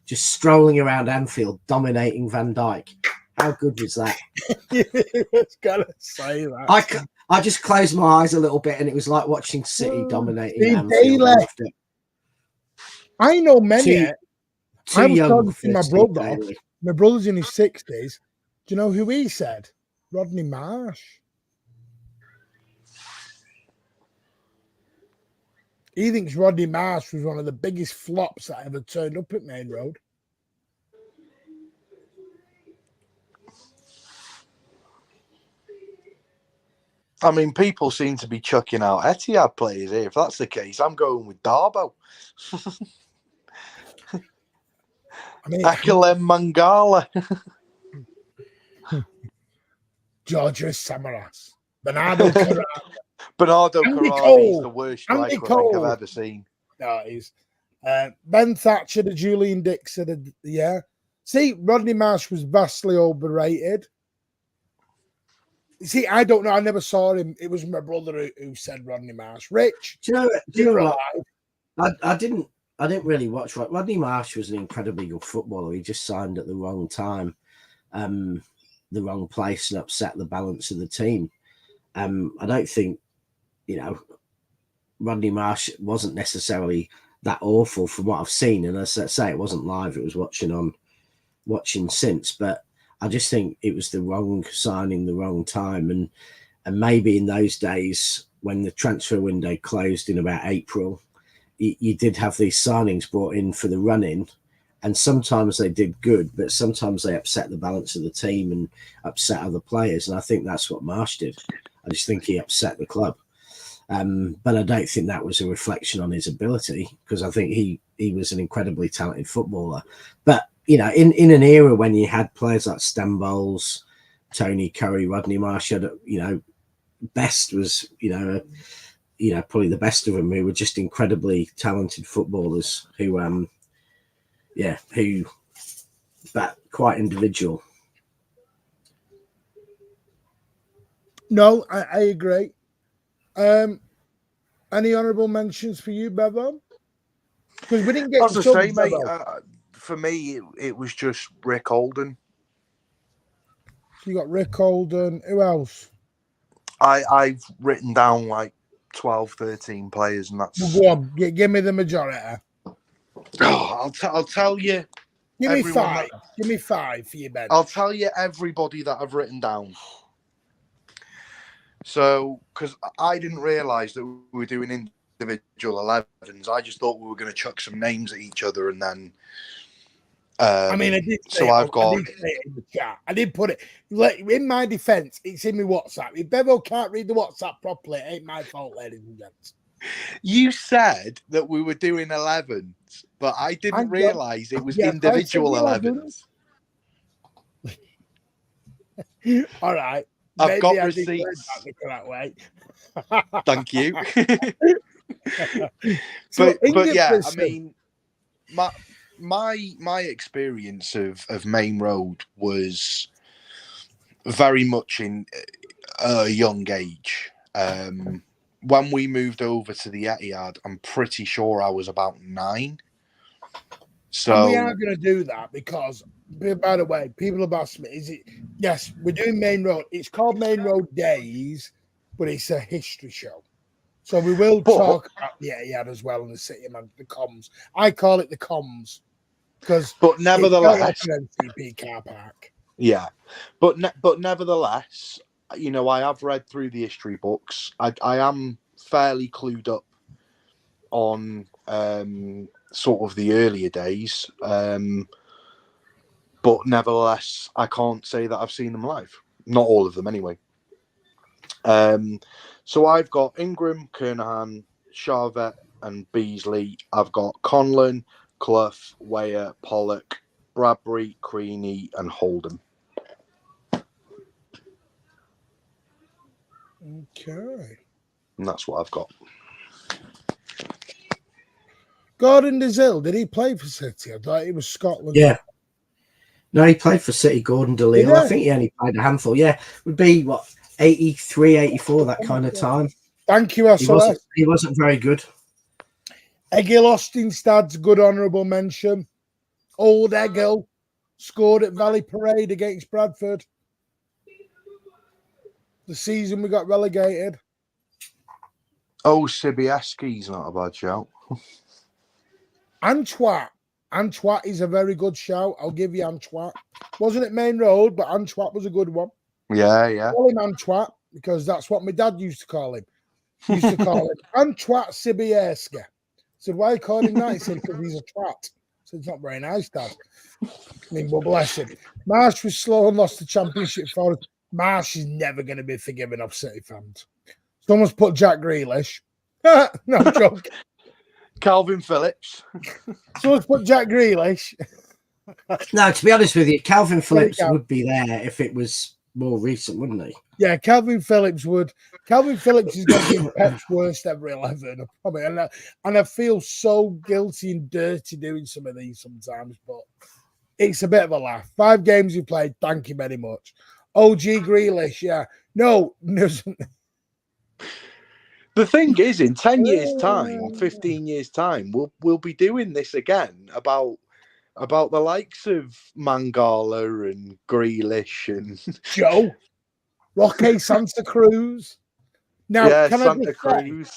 Speaker 4: just strolling around Anfield, dominating Van Dijk? How good was that?
Speaker 1: I was gonna say that.
Speaker 4: I just closed my eyes a little bit, and it was like watching City dominating Anfield.
Speaker 1: Bailey. I know many. I was talking to my brother.
Speaker 4: Bailey.
Speaker 1: My brother's in his 60s. Do you know who he said? Rodney Marsh. He thinks Rodney Marsh was one of the biggest flops that ever turned up at Maine Road.
Speaker 5: I mean, people seem to be chucking out Etihad players here. If that's the case, I'm going with Darbo.
Speaker 1: I mean,
Speaker 5: Akelem Mangala.
Speaker 1: Georgia Samaras. Bernardo Carrara.
Speaker 5: Bernardo
Speaker 1: Andy
Speaker 5: Carrara
Speaker 1: Cole.
Speaker 5: is the worst
Speaker 1: Andy
Speaker 5: striker I think
Speaker 1: Cole.
Speaker 5: I've ever seen.
Speaker 1: No, he's Ben Thatcher, the Julian Dixon. Yeah. See, Rodney Marsh was vastly overrated. See, I don't know. I never saw him. It was my brother who said Rodney Marsh. Rich.
Speaker 4: Do you know what? I didn't really watch. Rodney Marsh was an incredibly good footballer. He just signed at the wrong time, the wrong place, and upset the balance of the team. I don't think, Rodney Marsh wasn't necessarily that awful from what I've seen. And as I say, it wasn't live. It was watching since. But I just think it was the wrong signing, the wrong time. And maybe in those days when the transfer window closed in about April, you did have these signings brought in for the run-in. And sometimes they did good, but sometimes they upset the balance of the team and upset other players. And I think that's what Marsh did. I just think he upset the club. But I don't think that was a reflection on his ability, because I think he was an incredibly talented footballer. But, in an era when you had players like Stan Bowles, Tony Curry, Rodney Marsh, Best was, probably the best of them, who were just incredibly talented footballers but quite individual.
Speaker 1: No, I agree. Any honourable mentions for you, Bevo? Because we didn't get
Speaker 5: to say, mate. For me, it was just Rick Holden.
Speaker 1: You got Rick Holden. Who else?
Speaker 5: I've written down like 12, 13 players, and that's.
Speaker 1: Well, go on, give me the majority.
Speaker 5: I'll tell you.
Speaker 1: Give me five. Give me five for your bench.
Speaker 5: I'll tell you everybody that I've written down. So, because I didn't realise that we were doing individual 11s, I just thought we were going to chuck some names at each other, and then.
Speaker 1: I did.
Speaker 5: So I've got.
Speaker 1: I did say it in the chat. I did put it. Like, in my defence, it's in my WhatsApp. If Bevo can't read the WhatsApp properly, it ain't my fault, ladies and gents.
Speaker 5: You said that we were doing 11s, but I didn't realise it was individual 11s.
Speaker 1: All right.
Speaker 5: I've got receipts.
Speaker 1: That way.
Speaker 5: Thank you. but yeah, I mean, my experience of Maine Road was very much in a young age. When we moved over to the Etihad, I'm pretty sure I was about 9. So
Speaker 1: and we are going to do that because, by the way, people have asked me, is it? Yes, we're doing Maine Road. It's called Maine Road Days, but it's a history show. So we will talk about the Etihad as well in the city, man. The comms. I call it the comms but
Speaker 5: nevertheless,
Speaker 1: it's an NCP car park.
Speaker 5: Yeah, but nevertheless, I have read through the history books. I am fairly clued up on sort of the earlier days. But nevertheless, I can't say that I've seen them live. Not all of them, anyway. So I've got Ingram, Kernahan, Charvet, and Beasley. I've got Conlon, Clough, Weyer, Pollock, Bradbury, Creaney, and Holden.
Speaker 1: Okay.
Speaker 5: And that's what I've got.
Speaker 1: Gordon DeZille, did he play for City? I thought he was Scotland.
Speaker 4: Yeah. No, he played for City, Gordon DeLille.
Speaker 1: Yeah.
Speaker 4: I think he only played a handful. Yeah, would be 83, 84, that kind of time.
Speaker 1: Thank you, SOS.
Speaker 4: He wasn't very good.
Speaker 1: Egil Ostingstad's good honourable mention. Old Egil scored at Valley Parade against Bradford. The season we got relegated.
Speaker 5: Oh, Sibieski's not a bad shout.
Speaker 1: Antwerp. Antwerp is a very good shout. I'll give you Antwerp. Wasn't it Main Road, but Antwerp was a good one.
Speaker 5: Yeah, yeah.
Speaker 1: Call him Antwerp because that's what my dad used to call him. He used to call him Antwerp Sibieski. I said, why are you calling him that? He said, because he's a twat. I said, it's not very nice, Dad. I mean, well, bless him. Marsh was slow and lost the championship for us. Marsh is never going to be forgiven of City fans. Someone's put Jack Grealish. No joke.
Speaker 5: Calvin Phillips.
Speaker 1: Someone's put Jack Grealish.
Speaker 4: No, to be honest with you, Calvin Phillips would be there if it was more recent, wouldn't he?
Speaker 1: Yeah, Calvin Phillips would. Calvin Phillips is going to be Pep's worst ever 11. And I feel so guilty and dirty doing some of these sometimes, but it's a bit of a laugh. 5 games he played. Thank you very much. OG Grealish, yeah. No.
Speaker 5: The thing is, in 10 years' time, 15 years' time, we'll be doing this again about the likes of Mangala and Grealish and
Speaker 1: Joe. Roque Santa Cruz. Now,
Speaker 5: yeah,
Speaker 1: can
Speaker 5: Santa
Speaker 1: I just
Speaker 5: Cruz.
Speaker 1: say,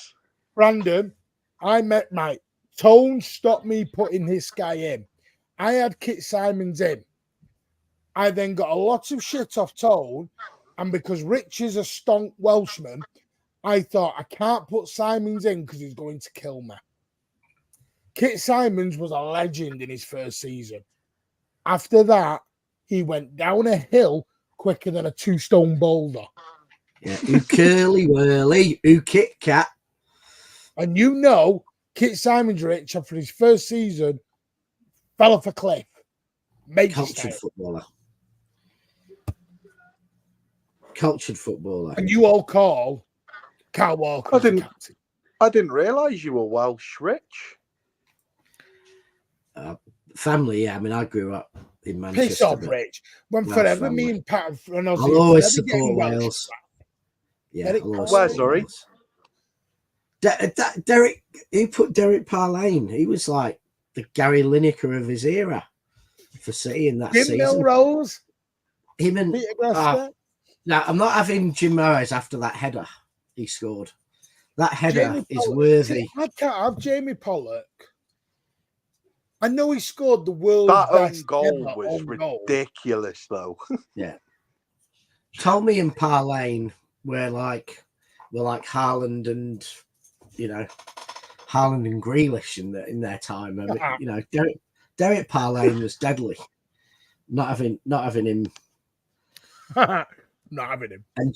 Speaker 1: Brandon, I met my Tone stopped me putting this guy in. I had Kit Simons in. I then got a lot of shit off Tone, and because Rich is a stonk Welshman, I thought I can't put Simons in because he's going to kill me. Kit Simons was a legend in his first season. After that, he went down a hill quicker than a 2-stone boulder.
Speaker 4: Yeah, who curly whirly, who Kit Kat.
Speaker 1: And you know, Kit Simons, Rich, after his first season, fell off a cliff.
Speaker 4: Cultured footballer. Cultured footballer.
Speaker 1: And you all call Carl Walker.
Speaker 5: I didn't realise you were Welsh, Rich.
Speaker 4: Family, yeah. I mean, I grew up in Manchester.
Speaker 1: Piss off, Rich. When forever
Speaker 4: family.
Speaker 1: me and Pat and
Speaker 4: I'll always support Wales.
Speaker 5: Yeah, where, sorry?
Speaker 4: Derek, who put Derek Parlane? He was like the Gary Lineker of his era for City in that season.
Speaker 1: Jim Milrose.
Speaker 4: Him and now I'm not having Jim Milrose after that header he scored. That header is worthy.
Speaker 1: See, I can't have Jamie Pollock. I know he scored the world's best
Speaker 5: goal was ridiculous, though.
Speaker 4: Yeah. Tommy and Parlane were like Haaland and Haaland and Grealish in their time. I mean, Derek Parlane was deadly. Not having him.
Speaker 1: Not having him.
Speaker 4: And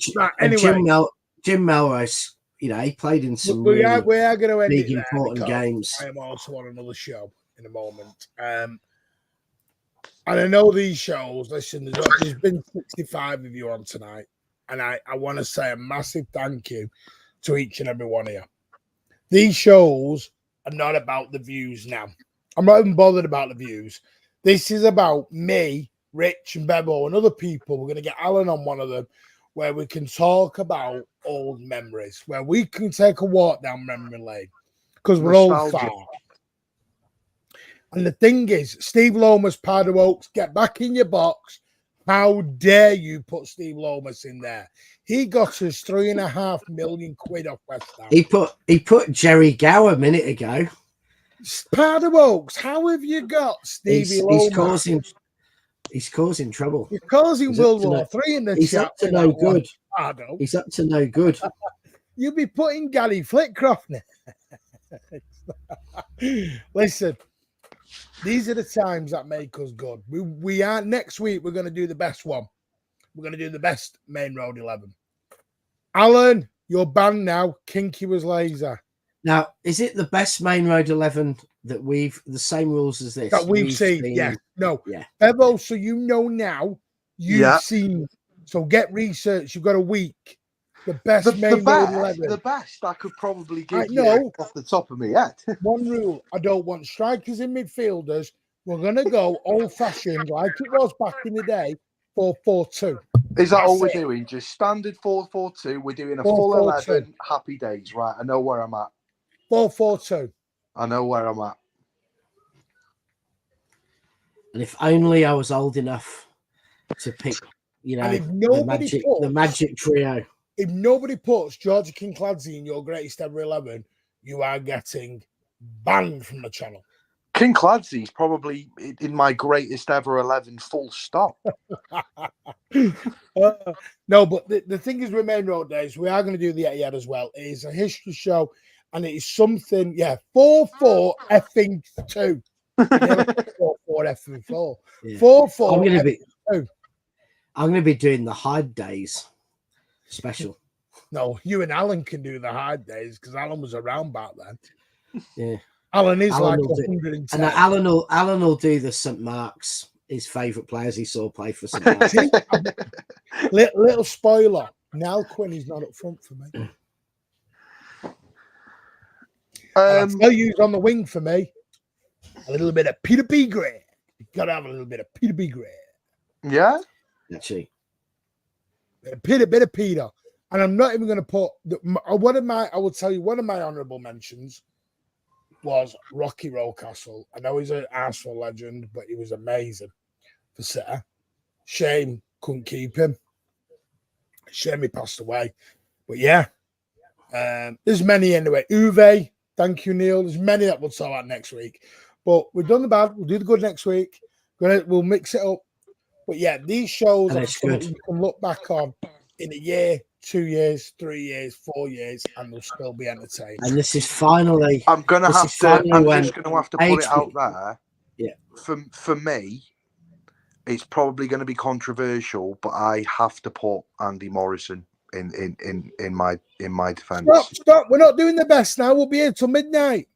Speaker 4: Jim Melrose, he played in some
Speaker 1: we are going to end
Speaker 4: big important games.
Speaker 1: I am also on another show in a moment. And I know these shows, listen, there's been 65 of you on tonight. And I want to say a massive thank you to each and every one of you. These shows are not about the views now. I'm not even bothered about the views. This is about me, Rich and Bebo and other people. We're going to get Alan on one of them where we can talk about old memories, where we can take a walk down memory lane because we're all far. And the thing is, Steve Lomas, Pardo Oaks, get back in your box. How dare you put Steve Lomas in there? He got us £3.5 million off West Ham.
Speaker 4: He put Jerry Gow a minute ago.
Speaker 1: Pardo Oaks, how have you got Stevie Lomas?
Speaker 4: He's causing trouble.
Speaker 1: He's causing World War III in the
Speaker 4: he's
Speaker 1: chat.
Speaker 4: Up to no good.
Speaker 1: Pardo.
Speaker 4: He's up to no good.
Speaker 1: You'll be putting Gary Flitcroft in. Listen. These are the times that make us good. We are next week. We're going to do the best one. We're going to do the best Main Road 11. Alan, you're banned now. Kinky was laser.
Speaker 4: Now, is it the best Main Road 11 that the same rules as this?
Speaker 1: That we've seen? Yeah. No.
Speaker 4: Yeah.
Speaker 1: Bevo, so you know now. You've seen. So get research. You've got a week. The best Main Road 11.
Speaker 5: The best I could probably give you off the top of my head.
Speaker 1: One rule. I don't want strikers and midfielders. We're going to go old-fashioned like it was back in the day, 4-4-2.
Speaker 5: Is that all we're
Speaker 1: That's it.
Speaker 5: doing? Just standard 4-4-2. We're doing a
Speaker 1: 4-4-2.
Speaker 5: full 11. Happy days. Right. I know where I'm at.
Speaker 1: 4-4-2.
Speaker 5: I know where I'm at.
Speaker 4: And if only I was old enough to pick, you know,
Speaker 1: And if nobody
Speaker 4: the magic trio.
Speaker 1: If nobody puts Georgia Kincladze in your greatest ever 11, you are getting banned from the channel.
Speaker 5: Kincladze's probably in my greatest ever 11, full stop.
Speaker 1: No, but the thing is, with Maine Road Days, we are going to do the Etihad as well. It is a history show, and it is something, 4-4 effing 2. 4-4 effing 4.
Speaker 4: Yeah.
Speaker 1: 4-4.
Speaker 4: I'm going to be doing the Hyde Days special.
Speaker 1: No, you and Alan can do the hard days because Alan was around back then.
Speaker 4: Yeah.
Speaker 1: Alan is
Speaker 4: Alan
Speaker 1: like
Speaker 4: will
Speaker 1: 110.
Speaker 4: And Alan will do the St. Mark's, his favourite players he saw play for St. Mark's.
Speaker 1: Little spoiler. Now Quinn is not up front for me. I'll tell you who's on the wing for me. A little bit of Peter B. Gray. You've got to have a little bit of Peter B. Gray.
Speaker 5: Yeah?
Speaker 4: Actually.
Speaker 1: A bit of Peter. And I'm not even going to put I will tell you, one of my honourable mentions was Rocky Rocastle. I know he's an Arsenal legend, but he was amazing for City. Shame couldn't keep him. Shame he passed away. But yeah, there's many anyway. Uwe, thank you, Neil. There's many that we'll talk about next week. But we've done the bad. We'll do the good next week. We'll mix it up. But yeah, these shows are something you can look back on in a year, 2 years, 3 years, 4 years, and they'll still be entertained.
Speaker 4: And this is finally.
Speaker 5: I'm just going to have to put it out there.
Speaker 4: Yeah.
Speaker 5: For me, it's probably going to be controversial, but I have to put Andy Morrison in my defence.
Speaker 1: Stop! We're not doing the best now. We'll be here till midnight.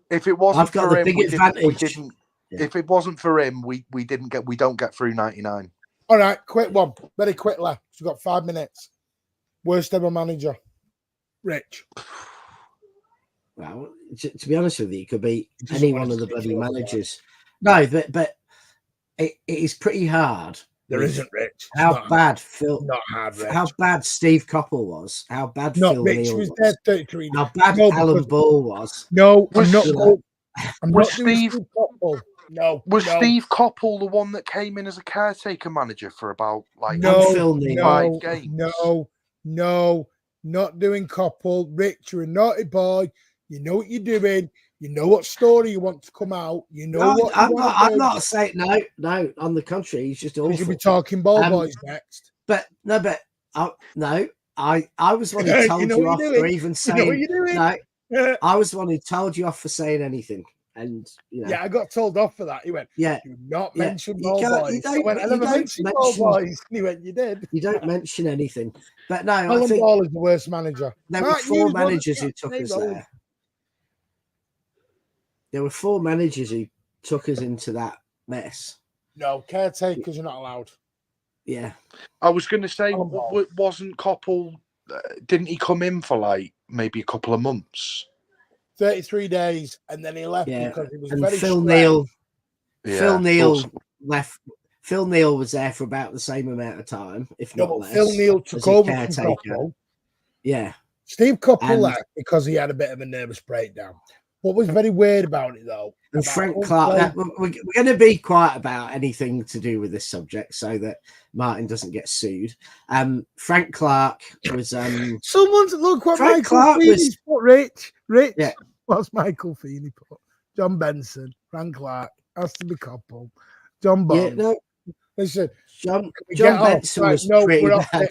Speaker 5: If it wasn't for him, we didn't.
Speaker 4: Yeah.
Speaker 5: If it wasn't for him, we don't get through 99.
Speaker 1: All right, quick one, very quickly. We've got 5 minutes. Worst ever manager, Rich.
Speaker 4: Well, to be honest with you, it could be any one of the bloody managers. No, but it is pretty hard.
Speaker 1: There isn't, Rich.
Speaker 4: How bad Phil?
Speaker 1: Not hard, Rich.
Speaker 4: How bad Steve Coppell was. How bad Phil
Speaker 1: Rich
Speaker 4: Neal
Speaker 1: was.
Speaker 4: was.
Speaker 1: There 33.
Speaker 4: How bad Alan Ball was.
Speaker 1: No, I'm not. I'm not
Speaker 5: Steve
Speaker 1: Coppell. No.
Speaker 5: Steve Coppell the one that came in as a caretaker manager for about
Speaker 4: Phil Neal.
Speaker 5: 5 games?
Speaker 1: No, not doing Coppell. Rich, you're a naughty boy. You know what you're doing. You know what story you want to come out. You know what.
Speaker 4: I'm not saying no. On the contrary, he's just awful.
Speaker 1: You should be talking ball boys next.
Speaker 4: I was the one who told you off for even saying no. I was the one who told you off for saying anything. And
Speaker 1: yeah, I got told off for that. He went, "Do not mention ball boys." I went, "I never mentioned ball boys." He went, "You did."
Speaker 4: You don't mention anything, but no,
Speaker 1: Alan Ball is the worst manager.
Speaker 4: There were 4 managers who took us there. There were 4 managers who took us into that mess.
Speaker 1: No, caretakers are not allowed.
Speaker 4: Yeah,
Speaker 5: I was going to say, wasn't Coppell? Didn't he come in for maybe a couple of months?
Speaker 1: 33 days, and then he left because he was very
Speaker 4: Phil Neal. Phil Neal left. Phil Neal was there for about the same amount of time, if not less.
Speaker 1: Phil Neal took over from Coppell.
Speaker 4: Yeah.
Speaker 1: Steve Coppell left because he had a bit of a nervous breakdown. What was very weird about it, though,
Speaker 4: and Frank Clark. We're going to be quiet about anything to do with this subject so that Martin doesn't get sued. Frank Clark was.
Speaker 1: Someone's look what Frank Michael Feeney put. Rich. Yeah. What's Michael Feeney put? John Benson, Frank Clark, has to be Coppell. John Bond.
Speaker 4: Yeah, no.
Speaker 1: Listen,
Speaker 4: John Benson was pretty bad.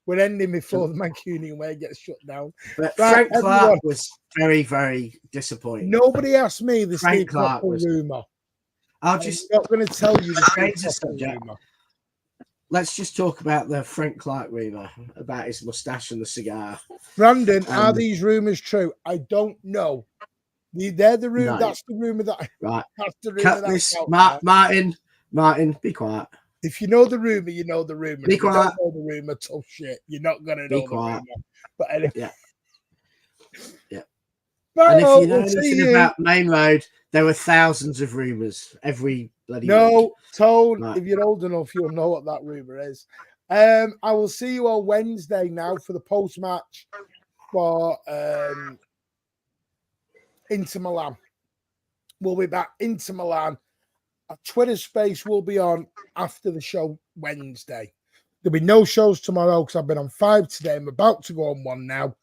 Speaker 1: We're ending before the Mancunian way gets shut down.
Speaker 4: But Frank Clark was very, very disappointing.
Speaker 1: Nobody asked me the Steve Coppell rumour.
Speaker 4: I'm
Speaker 1: not going to tell you the Steve Coppell rumour.
Speaker 4: Let's just talk about the Frank Clark rumour about his moustache and the cigar.
Speaker 1: Brandon, are these rumours true? I don't know. They're the rumour. No. That's the rumour that.
Speaker 4: Right.
Speaker 1: That's the rumour.
Speaker 4: Cut this, Martin, be quiet.
Speaker 1: If you know the rumour, you know the rumour.
Speaker 4: Be quiet.
Speaker 1: If you don't know the rumour, tough shit. You're not going to know the rumour. But anyway.
Speaker 4: Yeah. Bye, and if you know anything about Maine Road, There were thousands of rumours every bloody week.
Speaker 1: No, Tone,
Speaker 4: Right.
Speaker 1: if you're old enough, you'll know what that rumour is. I will see you on Wednesday now for the post-match for Inter Milan. We'll be back Inter Milan. Our Twitter space will be on after the show Wednesday. There'll be no shows tomorrow because I've been on 5 today. I'm about to go on 1 now.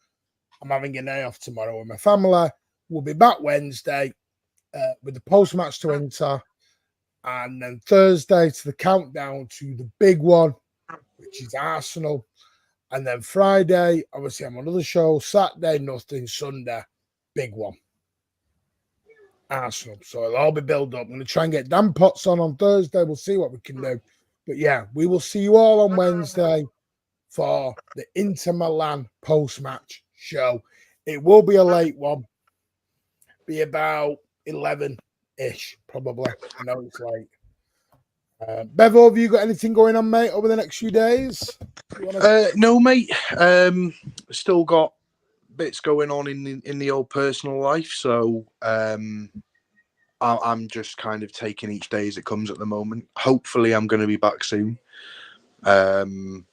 Speaker 1: I'm having a day off tomorrow with my family. We'll be back Wednesday with the post-match to Inter. And then Thursday to the countdown to the big one, which is Arsenal. And then Friday, obviously, I'm on another show. Saturday, nothing. Sunday, big one. Arsenal. So it'll all be built up. I'm going to try and get Dan Potts on Thursday. We'll see what we can do. But yeah, we will see you all on Wednesday for the Inter Milan post-match show. It will be a late one. Be about 11-ish, probably. I know it's late. Bevo, have you got anything going on, mate, over the next few days?
Speaker 5: No, mate. Still got bits going on in the old personal life, so I'm just kind of taking each day as it comes at the moment. Hopefully, I'm going to be back soon. I'm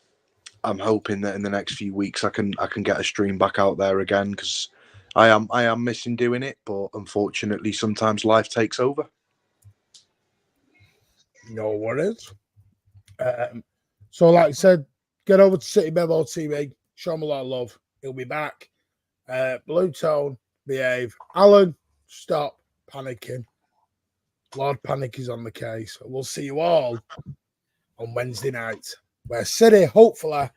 Speaker 5: hoping that in the next few weeks I can get a stream back out there again because I am missing doing it, but unfortunately, sometimes life takes over.
Speaker 1: No worries. So, like I said, get over to City Bevo TV. Show him a lot of love. He'll be back. Blue Tone, behave. Alan, stop panicking. Lord Panic is on the case. We'll see you all on Wednesday night, where City, hopefully,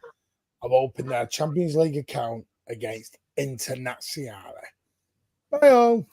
Speaker 1: have opened their Champions League account against Internazionale. Bye all.